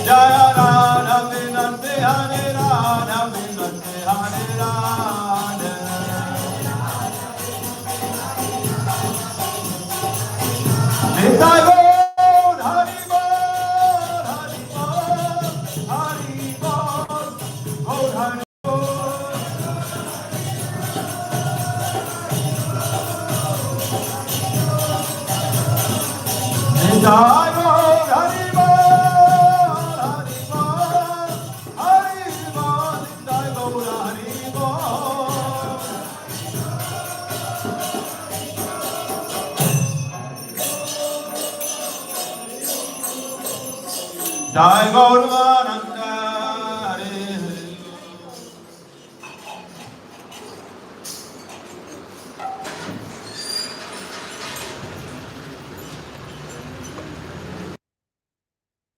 Jaya Radha Vinati Hare Radha Vinati Hare Radha. Nitai Gaur Hari Bol, Hari Bol, Hari Bol, Gaur Hari Bol. Nitai Gaur Hari Bol, Hari Bol, Hari Bol, Nitai Gaur Hari Bol. Jai Gaur